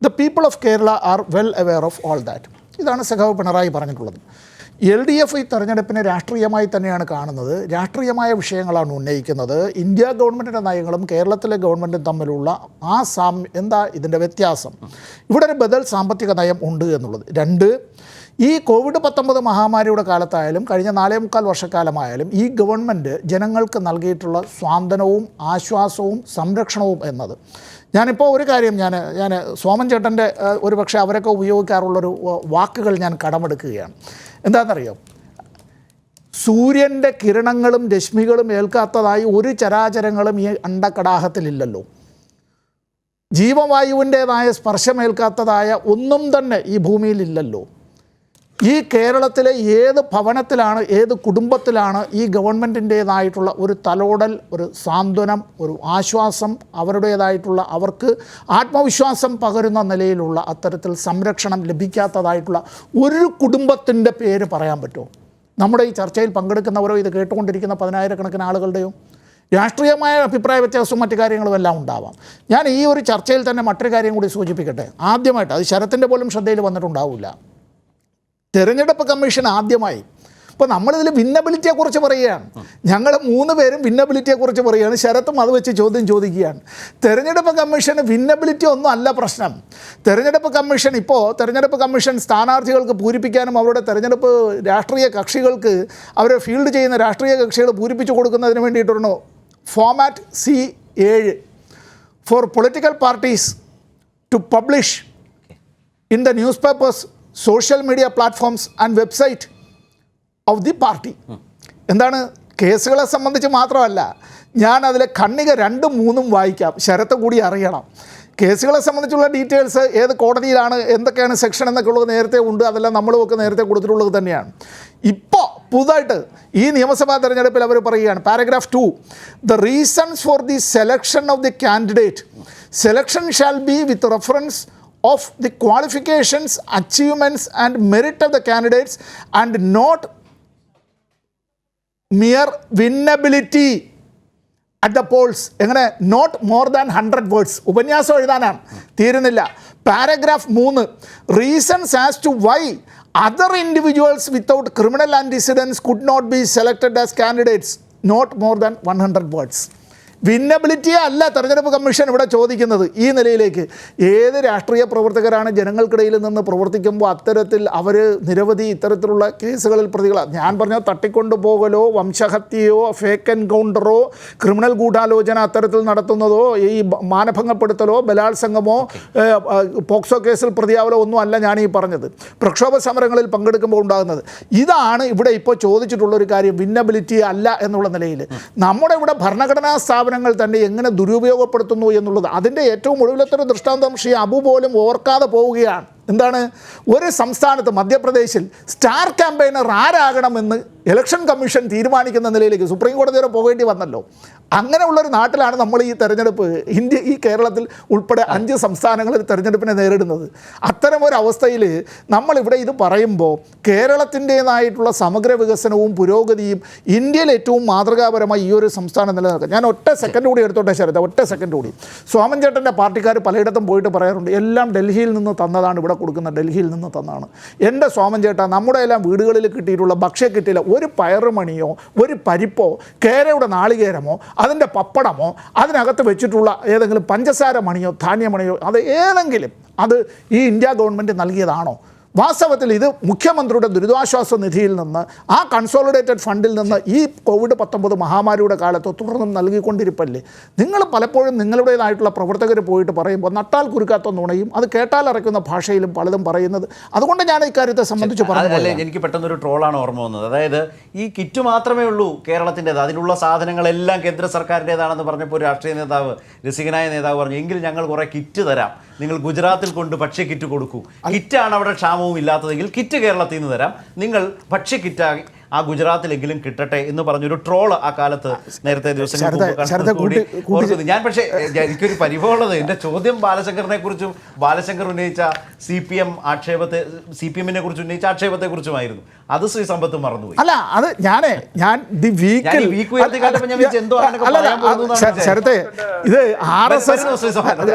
The people of Kerala are well aware of all that. ഇതാണ് സഖാവ് പിണറായി പറഞ്ഞിട്ടുള്ളത്. LDF ഈ തെരഞ്ഞെടുപ്പിനെ രാഷ്ട്രീയമായി തന്നെയാണ് കാണുന്നത്, രാഷ്ട്രീയമായ വിഷയങ്ങളാണ് ഉന്നയിക്കുന്നത്. ഇന്ത്യ ഗവൺമെൻറ്റിൻ്റെ നയങ്ങളും കേരളത്തിലെ ഗവൺമെൻറ്റും തമ്മിലുള്ള എന്താ ഇതിൻ്റെ വ്യത്യാസം? ഇവിടെ ഒരു ബദൽ സാമ്പത്തിക നയം ഉണ്ട് എന്നുള്ളത്. 2, ഈ COVID-19 മഹാമാരിയുടെ കാലത്തായാലും കഴിഞ്ഞ 4.25 വർഷക്കാലമായാലും ഈ ഗവൺമെൻറ് ജനങ്ങൾക്ക് നൽകിയിട്ടുള്ള സ്വാന്തനവും ആശ്വാസവും സംരക്ഷണവും എന്നത്. ഞാനിപ്പോൾ ഒരു കാര്യം ഞാൻ സോമൻ ചേട്ടൻ്റെ ഒരു പക്ഷേ അവരൊക്കെ ഉപയോഗിക്കാറുള്ളൊരു വാക്കുകൾ ഞാൻ കടമെടുക്കുകയാണ്. എന്താണെന്നറിയോ? സൂര്യൻ്റെ കിരണങ്ങളും രശ്മികളും ഏൽക്കാത്തതായി ഒരു ചരാചരങ്ങളും ഈ അണ്ടകടാഹത്തിലില്ലല്ലോ. ജീവവായുവിൻ്റേതായ സ്പർശമേൽക്കാത്തതായ ഒന്നും തന്നെ ഈ ഭൂമിയിലില്ലല്ലോ. ഈ കേരളത്തിലെ ഏത് ഭവനത്തിലാണ്, ഏത് കുടുംബത്തിലാണ് ഈ ഗവൺമെൻറ്റിൻ്റേതായിട്ടുള്ള ഒരു തലോടൽ, ഒരു സാന്ത്വനം, ഒരു ആശ്വാസം, അവരുടേതായിട്ടുള്ള അവർക്ക് ആത്മവിശ്വാസം പകരുന്ന നിലയിലുള്ള അത്തരത്തിൽ സംരക്ഷണം ലഭിക്കാത്തതായിട്ടുള്ള ഒരു കുടുംബത്തിൻ്റെ പേര് പറയാൻ പറ്റുമോ? നമ്മുടെ ഈ ചർച്ചയിൽ പങ്കെടുക്കുന്നവരോ ഇത് കേട്ടുകൊണ്ടിരിക്കുന്ന 10,000-കണക്കിന് ആളുകളുടെയോ രാഷ്ട്രീയമായ അഭിപ്രായ വ്യത്യാസവും മറ്റു കാര്യങ്ങളും എല്ലാം ഉണ്ടാവാം. ഞാൻ ഈ ഒരു ചർച്ചയിൽ തന്നെ മറ്റൊരു കാര്യം കൂടി സൂചിപ്പിക്കട്ടെ. ആദ്യമായിട്ട്, അത് ശരത്തിൻ്റെ പോലും ശ്രദ്ധയിൽ വന്നിട്ടുണ്ടാവില്ല, തെരഞ്ഞെടുപ്പ് കമ്മീഷൻ ആദ്യമായി, ഇപ്പോൾ നമ്മളിതിൽ വിന്നബിലിറ്റിയെക്കുറിച്ച് പറയുകയാണ്, ഞങ്ങൾ 3 പേരും വിന്നബിലിറ്റിയെക്കുറിച്ച് പറയുകയാണ്, ശരത്തും അത് വെച്ച് ചോദ്യം ചോദിക്കുകയാണ്. തെരഞ്ഞെടുപ്പ് കമ്മീഷന് വിന്നബിലിറ്റി ഒന്നും അല്ല പ്രശ്നം. തെരഞ്ഞെടുപ്പ് കമ്മീഷൻ സ്ഥാനാർത്ഥികൾക്ക് പൂരിപ്പിക്കാനും അവരുടെ തെരഞ്ഞെടുപ്പ് രാഷ്ട്രീയ കക്ഷികൾക്ക് അവരെ ഫീൽഡ് ചെയ്യുന്ന രാഷ്ട്രീയ കക്ഷികൾ പൂരിപ്പിച്ചു കൊടുക്കുന്നതിന് വേണ്ടിയിട്ടുണ്ട് format C7 for political parties to publish in the newspapers, social media platforms and website of the party. എന്താണ്? കേസുകളെ സംബന്ധിച്ച് മാത്രമല്ല, ഞാൻ അതിലെ ഖണ്ഡിക 2-3 വായിക്കാം, ശരത്ത് കൂടി അറിയണം. കേസുകളെ സംബന്ധിച്ചുള്ള ഡീറ്റെയിൽസ് ഏത് കോടതിയിലാണ്, എന്തൊക്കെയാണ് സെക്ഷൻ എന്നൊക്കെ ഉള്ളത് നേരത്തെ ഉണ്ട്. അതെല്ലാം നമ്മളുമൊക്കെ നേരത്തെ കൊടുത്തിട്ടുള്ളത് തന്നെയാണ്. ഇപ്പോൾ പുതുതായിട്ട് ഈ നിയമസഭാ തെരഞ്ഞെടുപ്പിൽ അവർ പറയുകയാണ്, paragraph 2, the reasons for the selection of the candidate selection shall be with reference of the qualifications, achievements and merit of the candidates and not mere winnability at the polls. എങ്ങനെ? Not more than 100 words. ഉപന്യാസം എഴുതാനാണ്, തീരുന്നില്ല. Paragraph 3, reasons as to why other individuals without criminal antecedents could not be selected as candidates, not more than 100 words. വിന്നബിലിറ്റിയെ അല്ല തെരഞ്ഞെടുപ്പ് commission ഇവിടെ ചോദിക്കുന്നത് ഈ നിലയിലേക്ക്. ഏത് രാഷ്ട്രീയ പ്രവർത്തകരാണ് ജനങ്ങൾക്കിടയിൽ നിന്ന് പ്രവർത്തിക്കുമ്പോൾ അത്തരത്തിൽ അവർ നിരവധി ഇത്തരത്തിലുള്ള കേസുകളിൽ പ്രതികളാണ്. ഞാൻ പറഞ്ഞ തട്ടിക്കൊണ്ടുപോകലോ വംശഹത്യയോ ഫേക്ക് എൻകൗണ്ടറോ ക്രിമിനൽ ഗൂഢാലോചന അത്തരത്തിൽ നടത്തുന്നതോ ഈ മാനഭംഗപ്പെടുത്തലോ ബലാത്സംഗമോ പോക്സോ കേസിൽ പ്രതിയാവലോ ഒന്നും അല്ല ഞാൻ ഈ പറഞ്ഞത്. പ്രക്ഷോഭ സമരങ്ങളിൽ പങ്കെടുക്കുമ്പോൾ ഉണ്ടാകുന്നത് ഇതാണ് ഇവിടെ ഇപ്പോൾ ചോദിച്ചിട്ടുള്ളൊരു കാര്യം. വിന്നബിലിറ്റി അല്ല എന്നുള്ള നിലയിൽ നമ്മുടെ ഇവിടെ ഭരണഘടനാ സ്ഥാപനങ്ങൾ തന്നെ എങ്ങനെ ദുരുപയോഗപ്പെടുത്തുന്നു എന്നുള്ളത് അതിൻ്റെ ഏറ്റവും ഒടുവിലത്തൊരു ദൃഷ്ടാന്തം ശ്രീ അബു പോലും ഓർക്കാതെ പോവുകയാണ്. എന്താണ്? ഒരു സംസ്ഥാനത്ത് മധ്യപ്രദേശിൽ സ്റ്റാർ ക്യാമ്പയിനർ ആരാകണമെന്ന് ഇലക്ഷൻ കമ്മീഷൻ തീരുമാനിക്കുന്ന നിലയിലേക്ക് സുപ്രീം കോടതി വരെ പോകേണ്ടി വന്നല്ലോ. അങ്ങനെയുള്ളൊരു നാട്ടിലാണ് നമ്മൾ ഈ തെരഞ്ഞെടുപ്പ് ഈ കേരളത്തിൽ ഉൾപ്പെടെ 5 സംസ്ഥാനങ്ങളിൽ തെരഞ്ഞെടുപ്പിനെ നേരിടുന്നത്. അത്തരമൊരവസ്ഥയിൽ നമ്മളിവിടെ ഇത് പറയുമ്പോൾ കേരളത്തിൻ്റേതായിട്ടുള്ള സമഗ്ര വികസനവും പുരോഗതിയും ഇന്ത്യയിൽ ഏറ്റവും മാതൃകാപരമായി ഈ ഒരു സംസ്ഥാനം നിലനിൽക്കുക. ഞാൻ ഒറ്റ സെക്കൻഡ് കൂടി എടുത്തോട്ടെ ശരത്, ഒറ്റ സെക്കൻഡ് കൂടി. സോമൻ ചേട്ടൻ്റെ പാർട്ടിക്കാർ പലയിടത്തും പോയിട്ട് പറയാറുണ്ട് എല്ലാം ഡൽഹിയിൽ നിന്ന് തന്നതാണ്, ഇവിടെ കൊടുക്കുന്ന ഡൽഹിയിൽ നിന്ന് തന്നതാണ്. എൻ്റെ സോമൻ ചേട്ടാ, നമ്മുടെ എല്ലാം വീടുകളിൽ കിട്ടിയിട്ടുള്ള ഭക്ഷ്യക്കിറ്റില്ല ഒരു പയറുമണിയോ ഒരു പരിപ്പോ കേരയുടെ നാളികേരമോ അതിൻ്റെ പപ്പടമോ അതിനകത്ത് വെച്ചിട്ടുള്ള ഏതെങ്കിലും പഞ്ചസാര മണിയോ ധാന്യമണിയോ അത് ഏതെങ്കിലും അത് ഈ ഇന്ത്യ ഗവൺമെൻറ് നൽകിയതാണോ? വാസ്തവത്തിൽ ഇത് മുഖ്യമന്ത്രിയുടെ ദുരിതാശ്വാസ നിധിയിൽ നിന്ന് ആ കൺസോളിഡേറ്റഡ് ഫണ്ടിൽ നിന്ന് ഈ COVID-19 മഹാമാരിയുടെ കാലത്ത് തുടർന്നും നൽകിക്കൊണ്ടിരിപ്പല്ലേ. നിങ്ങൾ പലപ്പോഴും നിങ്ങളുടേതായിട്ടുള്ള പ്രവർത്തകർ പോയിട്ട് പറയുമ്പോൾ നട്ടാൽ കുരുക്കാത്ത നുണയും അത് കേട്ടാൽ അറയ്ക്കുന്ന ഭാഷയിലും പലതും പറയുന്നത്. അതുകൊണ്ട് ഞാൻ ഇക്കാര്യത്തെ സംബന്ധിച്ച് പറഞ്ഞു. എനിക്ക് പെട്ടെന്നൊരു ട്രോളാണ് ഓർമ്മ വന്നത്. അതായത് ഈ കിറ്റ് മാത്രമേ ഉള്ളൂ കേരളത്തിൻ്റെത്, അതിനുള്ള സാധനങ്ങളെല്ലാം കേന്ദ്ര സർക്കാരിൻ്റേതാണെന്ന് പറഞ്ഞപ്പോൾ രാഷ്ട്രീയ നേതാവ്, രസികനായ നേതാവ് പറഞ്ഞു എങ്കിൽ ഞങ്ങൾ കുറേ കിറ്റ് തരാം, നിങ്ങൾ ഗുജറാത്തിൽ കൊണ്ട് ഭക്ഷ്യ കിറ്റ് കൊടുക്കൂ. കിറ്റാണ് അവിടെ ക്ഷാമവും ഇല്ലാത്തതെങ്കിൽ കിറ്റ് കേരളത്തിൽ നിന്ന് തരാം, നിങ്ങൾ ഭക്ഷ്യ കിറ്റായി ആ ഗുജറാത്തിലെങ്കിലും കിട്ടട്ടെ എന്ന് പറഞ്ഞൊരു ട്രോള് ആ കാലത്ത് നേരത്തെ ദിവസങ്ങൾ ഞാൻ. പക്ഷേ എനിക്കൊരു പരിഭവമുള്ളത്, എൻ്റെ ചോദ്യം ബാലശങ്കറിനെ കുറിച്ചും ബാലശങ്കർ ഉന്നയിച്ച CPM-നെ കുറിച്ച് ഉന്നയിച്ച ആക്ഷേപത്തെക്കുറിച്ചുമായിരുന്നു. അത് ശ്രീ സമ്പത്ത് മറന്നുപോയി. അല്ല, അത് ഞാൻ ശരത്തെ ഇത്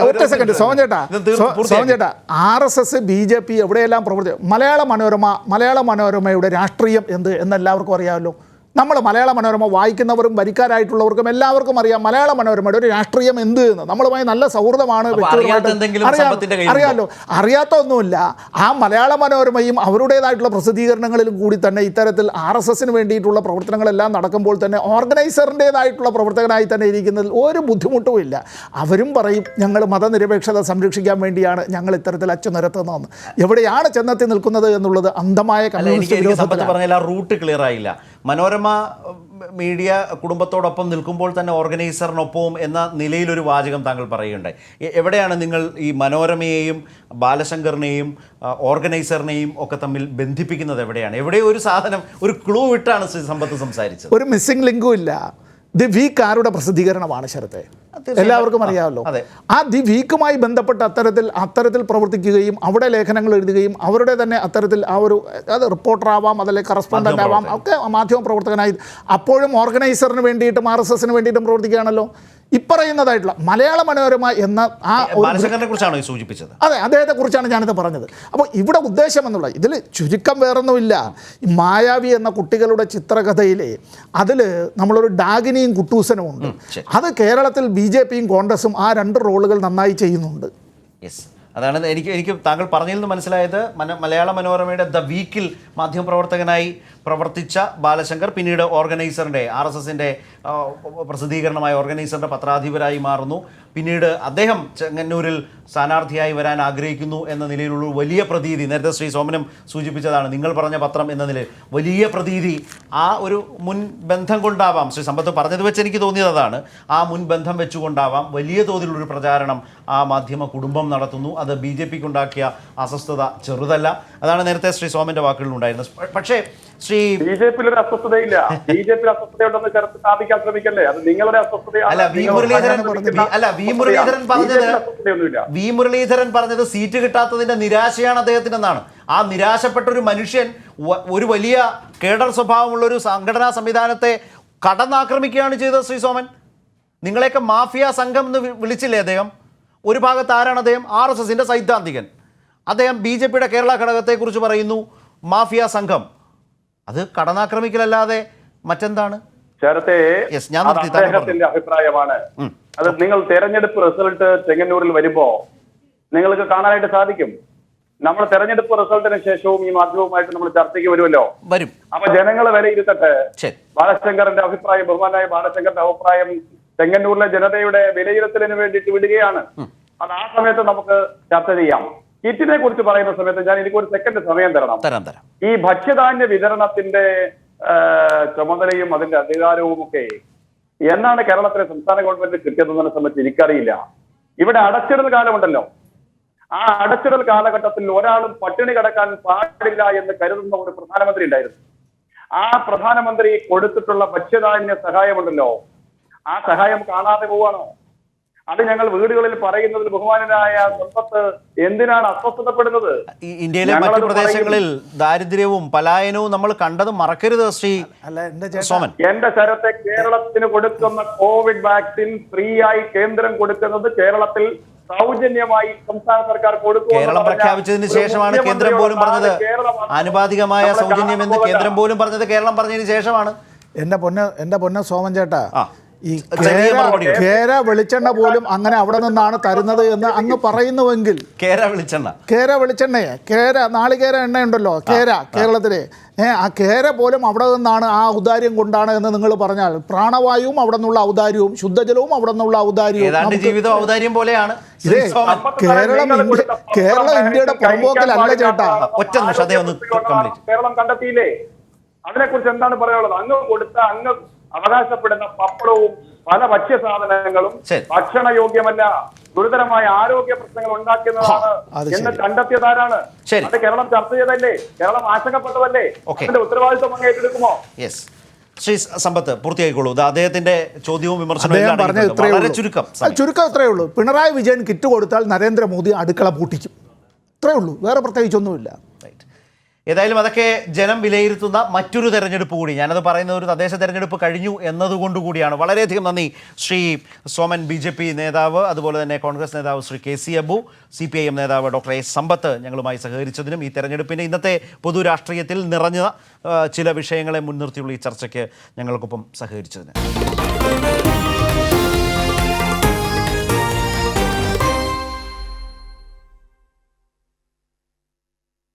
ഒറ്റ സെക്കൻഡ് സോമൻ ചേട്ടാ, RSS BJP എവിടെയെല്ലാം പ്രവർത്തി മലയാള മനോരമയുടെ രാഷ്ട്രീയം എന്നെല്ലാവർക്കും അറിയാമല്ലോ. നമ്മൾ മലയാള മനോരമ വായിക്കുന്നവരും വരിക്കാരായിട്ടുള്ളവർക്കും എല്ലാവർക്കും അറിയാം മലയാള മനോരമയുടെ ഒരു രാഷ്ട്രീയം എന്ത് എന്ന്. നമ്മളുമായി നല്ല സൗഹൃദമാണ്, അറിയാമല്ലോ. അറിയാത്ത ഒന്നുമില്ല. ആ മലയാള മനോരമയും അവരുടേതായിട്ടുള്ള പ്രസിദ്ധീകരണങ്ങളിലും കൂടി തന്നെ ഇത്തരത്തിൽ RSSന് വേണ്ടിയിട്ടുള്ള പ്രവർത്തനങ്ങളെല്ലാം നടക്കുമ്പോൾ തന്നെ ഓർഗനൈസറിൻ്റേതായിട്ടുള്ള പ്രവർത്തകനായി തന്നെ ഇരിക്കുന്നതിൽ ഒരു ബുദ്ധിമുട്ടുമില്ല. അവരും പറയും ഞങ്ങൾ മതനിരപേക്ഷത സംരക്ഷിക്കാൻ വേണ്ടിയാണ് ഞങ്ങൾ ഇത്തരത്തിൽ അച്ചുനിരത്തുന്നതെന്ന്. എവിടെയാണ് ചെന്നെത്തി നിൽക്കുന്നത് എന്നുള്ളത് അന്ധമായ റൂട്ട് ക്ലിയർ ആയില്ല. മനോരമ മീഡിയ കുടുംബത്തോടൊപ്പം നിൽക്കുമ്പോൾ തന്നെ ഓർഗനൈസറിനൊപ്പവും എന്ന നിലയിലൊരു വാചകം താങ്കൾ പറയുകയുണ്ടായി. എവിടെയാണ് നിങ്ങൾ ഈ മനോരമയെയും ബാലശങ്കറിനെയും ഓർഗനൈസറിനെയും ഒക്കെ തമ്മിൽ ബന്ധിപ്പിക്കുന്നത്? എവിടെയോ ഒരു സാധനം, ഒരു ക്ലൂ വിട്ടാണ് സമ്പത്ത് സംസാരിച്ചത്. ഒരു മിസ്സിംഗ് ലിങ്കും ഇല്ല. ദി വീക്ക് ആരുടെ പ്രസിദ്ധീകരണമാണ് ശരത്തെ? എല്ലാവർക്കും അറിയാമല്ലോ. ആ ദി വീക്കുമായി ബന്ധപ്പെട്ട് അത്തരത്തിൽ പ്രവർത്തിക്കുകയും അവിടെ ലേഖനങ്ങൾ എഴുതുകയും അവരുടെ തന്നെ അത്തരത്തിൽ അത് റിപ്പോർട്ടറാവാം, അതല്ലേ കറസ്പോണ്ടൻ്റ് ആവാം, ഒക്കെ മാധ്യമ പ്രവർത്തകനായി അപ്പോഴും ഓർഗനൈസറിന് വേണ്ടിയിട്ടും RSSന് വേണ്ടിയിട്ടും പ്രവർത്തിക്കുകയാണല്ലോ. ഇപ്പറയുന്നതായിട്ടുള്ള മലയാള മനോരമ എന്ന കുറിച്ചാണ് സൂചിപ്പിച്ചത്. അതെ, അദ്ദേഹത്തെക്കുറിച്ചാണ് ഞാനിത് പറഞ്ഞത്. അപ്പോൾ ഇവിടെ ഉദ്ദേശം എന്നുള്ള ഇതിൽ ചുരുക്കം വേറൊന്നുമില്ല. മായാവി എന്ന കുട്ടികളുടെ ചിത്രകഥയിലെ അതിൽ നമ്മളൊരു ഡാഗിനിയും കുട്ടൂസനും ഉണ്ട്. അത് കേരളത്തിൽ BJPയും കോൺഗ്രസും ആ 2 റോളുകൾ നന്നായി ചെയ്യുന്നുണ്ട്. യെസ്, അതാണ് എനിക്ക് താങ്കൾ പറഞ്ഞതിൽ നിന്ന് മനസ്സിലായത്. മലയാള മനോരമയുടെ ദ വീക്കിൽ മാധ്യമപ്രവർത്തകനായി പ്രവർത്തിച്ച ബാലശങ്കർ പിന്നീട് ഓർഗനൈസറിൻ്റെ RSSൻ്റെ പ്രസിദ്ധീകരണമായ ഓർഗനൈസറിൻ്റെ പത്രാധിപരായി മാറുന്നു. പിന്നീട് അദ്ദേഹം ചെങ്ങന്നൂരിൽ സ്ഥാനാർത്ഥിയായി വരാൻ ആഗ്രഹിക്കുന്നു എന്ന നിലയിലുള്ള വലിയ പ്രതീതി, നേരത്തെ ശ്രീ സോമനം സൂചിപ്പിച്ചതാണ്, നിങ്ങൾ പറഞ്ഞ പത്രം എന്ന നിലയിൽ വലിയ പ്രതീതി, ആ ഒരു മുൻ ബന്ധം കൊണ്ടാവാം, ശ്രീ സമ്പത്ത് പറഞ്ഞത് വെച്ച് എനിക്ക് തോന്നിയത് അതാണ്, ആ മുൻ ബന്ധം വെച്ചുകൊണ്ടാവാം വലിയ തോതിലുള്ളൊരു പ്രചാരണം ആ മാധ്യമ കുടുംബം നടത്തുന്നു. അത് BJP ഉണ്ടാക്കിയ അസ്വസ്ഥത ചെറുതല്ല. അതാണ് നേരത്തെ ശ്രീ സോമന്റെ വാക്കുകളിലുണ്ടായിരുന്നത്. പക്ഷേ ശ്രീ BJP-ൽ ഒരു അസ്വസ്ഥതയില്ല. BJP-ൽ അസ്വസ്ഥതയുണ്ടെന്ന് ചേർത്ത് സ്ഥാപിക്കാൻ ശ്രമിക്കല്ലേ? അത് നിങ്ങളുടെ അസ്വസ്ഥതയാണ്. അല്ല, വി മുരളീധരൻ പറഞ്ഞത് സീറ്റ് കിട്ടാത്തതിന്റെ നിരാശയാണ് അദ്ദേഹത്തിനെന്നാണ്. ആ നിരാശപ്പെട്ട ഒരു മനുഷ്യൻ ഒരു വലിയ കേഡർ സ്വഭാവമുള്ള ഒരു സംഘടനാ സംവിധാനത്തെ കടന്നാക്രമിക്കുകയാണ് ചെയ്തത്. ശ്രീ സോമൻ, നിങ്ങളെയൊക്കെ മാഫിയ സംഘം എന്ന് വിളിച്ചില്ലേ അദ്ദേഹം? ഒരു ഭാഗത്ത് ആരാണ് അദ്ദേഹം? RSSന്റെ സൈദ്ധാന്തികൻ. അദ്ദേഹം BJP-യുടെ കേരള ഘടകത്തെക്കുറിച്ച് പറയുന്നു മാഫിയ സംഘം. അത് കടന്നാക്രമിക്കലല്ലാതെ മറ്റെന്താണ്? അദ്ദേഹത്തിന്റെ അഭിപ്രായമാണ്. അത് നിങ്ങൾ തെരഞ്ഞെടുപ്പ് റിസൾട്ട് ചെങ്ങന്നൂരിൽ വരുമ്പോ നിങ്ങൾക്ക് കാണാനായിട്ട് സാധിക്കും. നമ്മൾ തെരഞ്ഞെടുപ്പ് റിസൾട്ടിന് ശേഷവും ഈ മാധ്യമവുമായിട്ട് നമ്മൾ ചർച്ചയ്ക്ക് വരുമല്ലോ, വരും. അപ്പൊ ജനങ്ങൾ വിലയിരുത്തട്ടെ. ബാലശങ്കറിന്റെ അഭിപ്രായം, ബഹുമാനായ ബാലശങ്കറിന്റെ അഭിപ്രായം ചെങ്ങന്നൂരിലെ ജനതയുടെ വിലയിരുത്തലിന് വേണ്ടിയിട്ട് വിടുകയാണ്. അത് ആ സമയത്ത് നമുക്ക് ചർച്ച ചെയ്യാം. കിറ്റിനെ കുറിച്ച് പറയുന്ന സമയത്ത് ഞാൻ എനിക്കൊരു സെക്കൻഡ് സമയം തരണം. ഈ ഭക്ഷ്യധാന്യ വിതരണത്തിന്റെ ചുമതലയും അതിന്റെ അധികാരവും ഒക്കെ എന്നാണ് കേരളത്തിലെ സംസ്ഥാന ഗവൺമെന്റ് കിട്ടിയതെന്നെ സംബന്ധിച്ച് എനിക്കറിയില്ല. ഇവിടെ അടച്ചിടൽ കാലമുണ്ടല്ലോ, ആ അടച്ചിടൽ കാലഘട്ടത്തിൽ ഒരാളും പട്ടിണി കിടക്കാൻ പാടില്ല എന്ന് കരുതുന്ന ഒരു പ്രധാനമന്ത്രി ഉണ്ടായിരുന്നു. ആ പ്രധാനമന്ത്രി കൊടുത്തിട്ടുള്ള ഭക്ഷ്യധാന്യ സഹായമുണ്ടല്ലോ, ആ സഹായം കാണാതെ പോവാണോ? അത് ഞങ്ങൾ വീടുകളിൽ പറയുന്നതിൽ ബഹുമാനനായ സമ്പത്ത് എന്തിനാണ് അസ്വസ്ഥതപ്പെടുന്നത്? ഇന്ത്യയിലെ മറ്റു പ്രദേശങ്ങളിൽ ദാരിദ്ര്യവും പലായനവും നമ്മൾ കണ്ടത് മറക്കരുത് ശ്രീ സോമൻ. എന്റെ ശരത്തെ, കേരളത്തിന് കൊടുക്കുന്ന കോവിഡ് വാക്സിൻ ഫ്രീ ആയി കേന്ദ്രം കൊടുക്കുന്നത് കേരളത്തിൽ സൗജന്യമായി സംസ്ഥാന സർക്കാർ കൊടുക്കും. കേരളം പ്രഖ്യാപിച്ചതിന് ശേഷമാണ് കേന്ദ്രം പോലും പറഞ്ഞത്. ആനുപാതികമായ സൗജന്യം എന്ന് കേന്ദ്രം പോലും പറഞ്ഞത് കേരളം പറഞ്ഞതിന് ശേഷമാണ്. എന്റെ പൊന്ന സോമൻ ചേട്ടാ, ഈ കേര വെളിച്ചെണ്ണ പോലും അങ്ങനെ അവിടെ നിന്നാണ് തരുന്നത് എന്ന് അങ്ങ് പറയുന്നുവെങ്കിൽ, കേര വെളിച്ചെണ്ണയെ നാളികേര എണ്ണ ഉണ്ടല്ലോ, കേരളത്തിലെ ആ കേര പോലും അവിടെ നിന്നാണ്, ആ ഔദാര്യം കൊണ്ടാണ് എന്ന് നിങ്ങൾ പറഞ്ഞാൽ, പ്രാണവായുവും അവിടെ നിന്നുള്ള ഔദാര്യവും ശുദ്ധജലവും അവിടെ നിന്നുള്ള ഔദാര്യവും ജീവിതം ഔദാര്യം പോലെയാണ്. കേരളം ഇന്ത്യയുടെ പുറമ്പോക്കലല്ല ചേട്ടാ. ഒറ്റ നിമിഷം കേരളം കണ്ടെത്തിയില്ലേ? അതിനെക്കുറിച്ച് എന്താണ് പറയാനുള്ളത്? അങ്ങ് കൊടുത്ത, അങ്ങ് അവകാശപ്പെടുന്ന പപ്പടവും പല ഭക്ഷ്യസാധനങ്ങളും ഭക്ഷണയോഗ്യമല്ല, ഗുരുതരമായ ആരോഗ്യ പ്രശ്നങ്ങൾ ഉണ്ടാക്കുന്നതാണ് എന്ന് കണ്ടെത്തിയതാരാണ്? അത് കേരളം ചർച്ച ചെയ്തല്ലേ? കേരളം ആശങ്കപ്പെട്ടതല്ലേ? അതിന്റെ ഉത്തരവാദിത്വം അങ്ങ് ഏറ്റെടുക്കുമോ? ശ്രീ സമ്പത്ത് പൂർത്തിയായിക്കോളൂ. അദ്ദേഹത്തിന്റെ ചോദ്യവും വിമർശനവും ചുരുക്കം ഇത്രയേ ഉള്ളൂ. പിണറായി വിജയൻ കിറ്റ് കൊടുത്താൽ നരേന്ദ്രമോദി അടുക്കള പൂട്ടിക്കും. ഇത്രയേ ഉള്ളൂ, വേറെ പ്രത്യേകിച്ചൊന്നുമില്ല. ഏതായാലും അതൊക്കെ ജനം വിലയിരുത്തുന്ന മറ്റൊരു തെരഞ്ഞെടുപ്പ് കൂടി. ഞാനത് പറയുന്നത് ഒരു തദ്ദേശ തെരഞ്ഞെടുപ്പ് കഴിഞ്ഞു എന്നതുകൊണ്ടുകൂടിയാണ്. വളരെയധികം നന്ദി ശ്രീ സോമൻ, BJP നേതാവ്, അതുപോലെ തന്നെ കോൺഗ്രസ് നേതാവ് ശ്രീ KC അബു, CPIM നേതാവ് ഡോക്ടർ A സമ്പത്ത് ഞങ്ങളുമായി സഹകരിച്ചതിനും ഈ തെരഞ്ഞെടുപ്പിൻ്റെ ഇന്നത്തെ പൊതുരാഷ്ട്രീയത്തിൽ നിറഞ്ഞ ചില വിഷയങ്ങളെ മുൻനിർത്തിയുള്ള ഈ ചർച്ചയ്ക്ക് ഞങ്ങൾക്കൊപ്പം സഹകരിച്ചതിന്.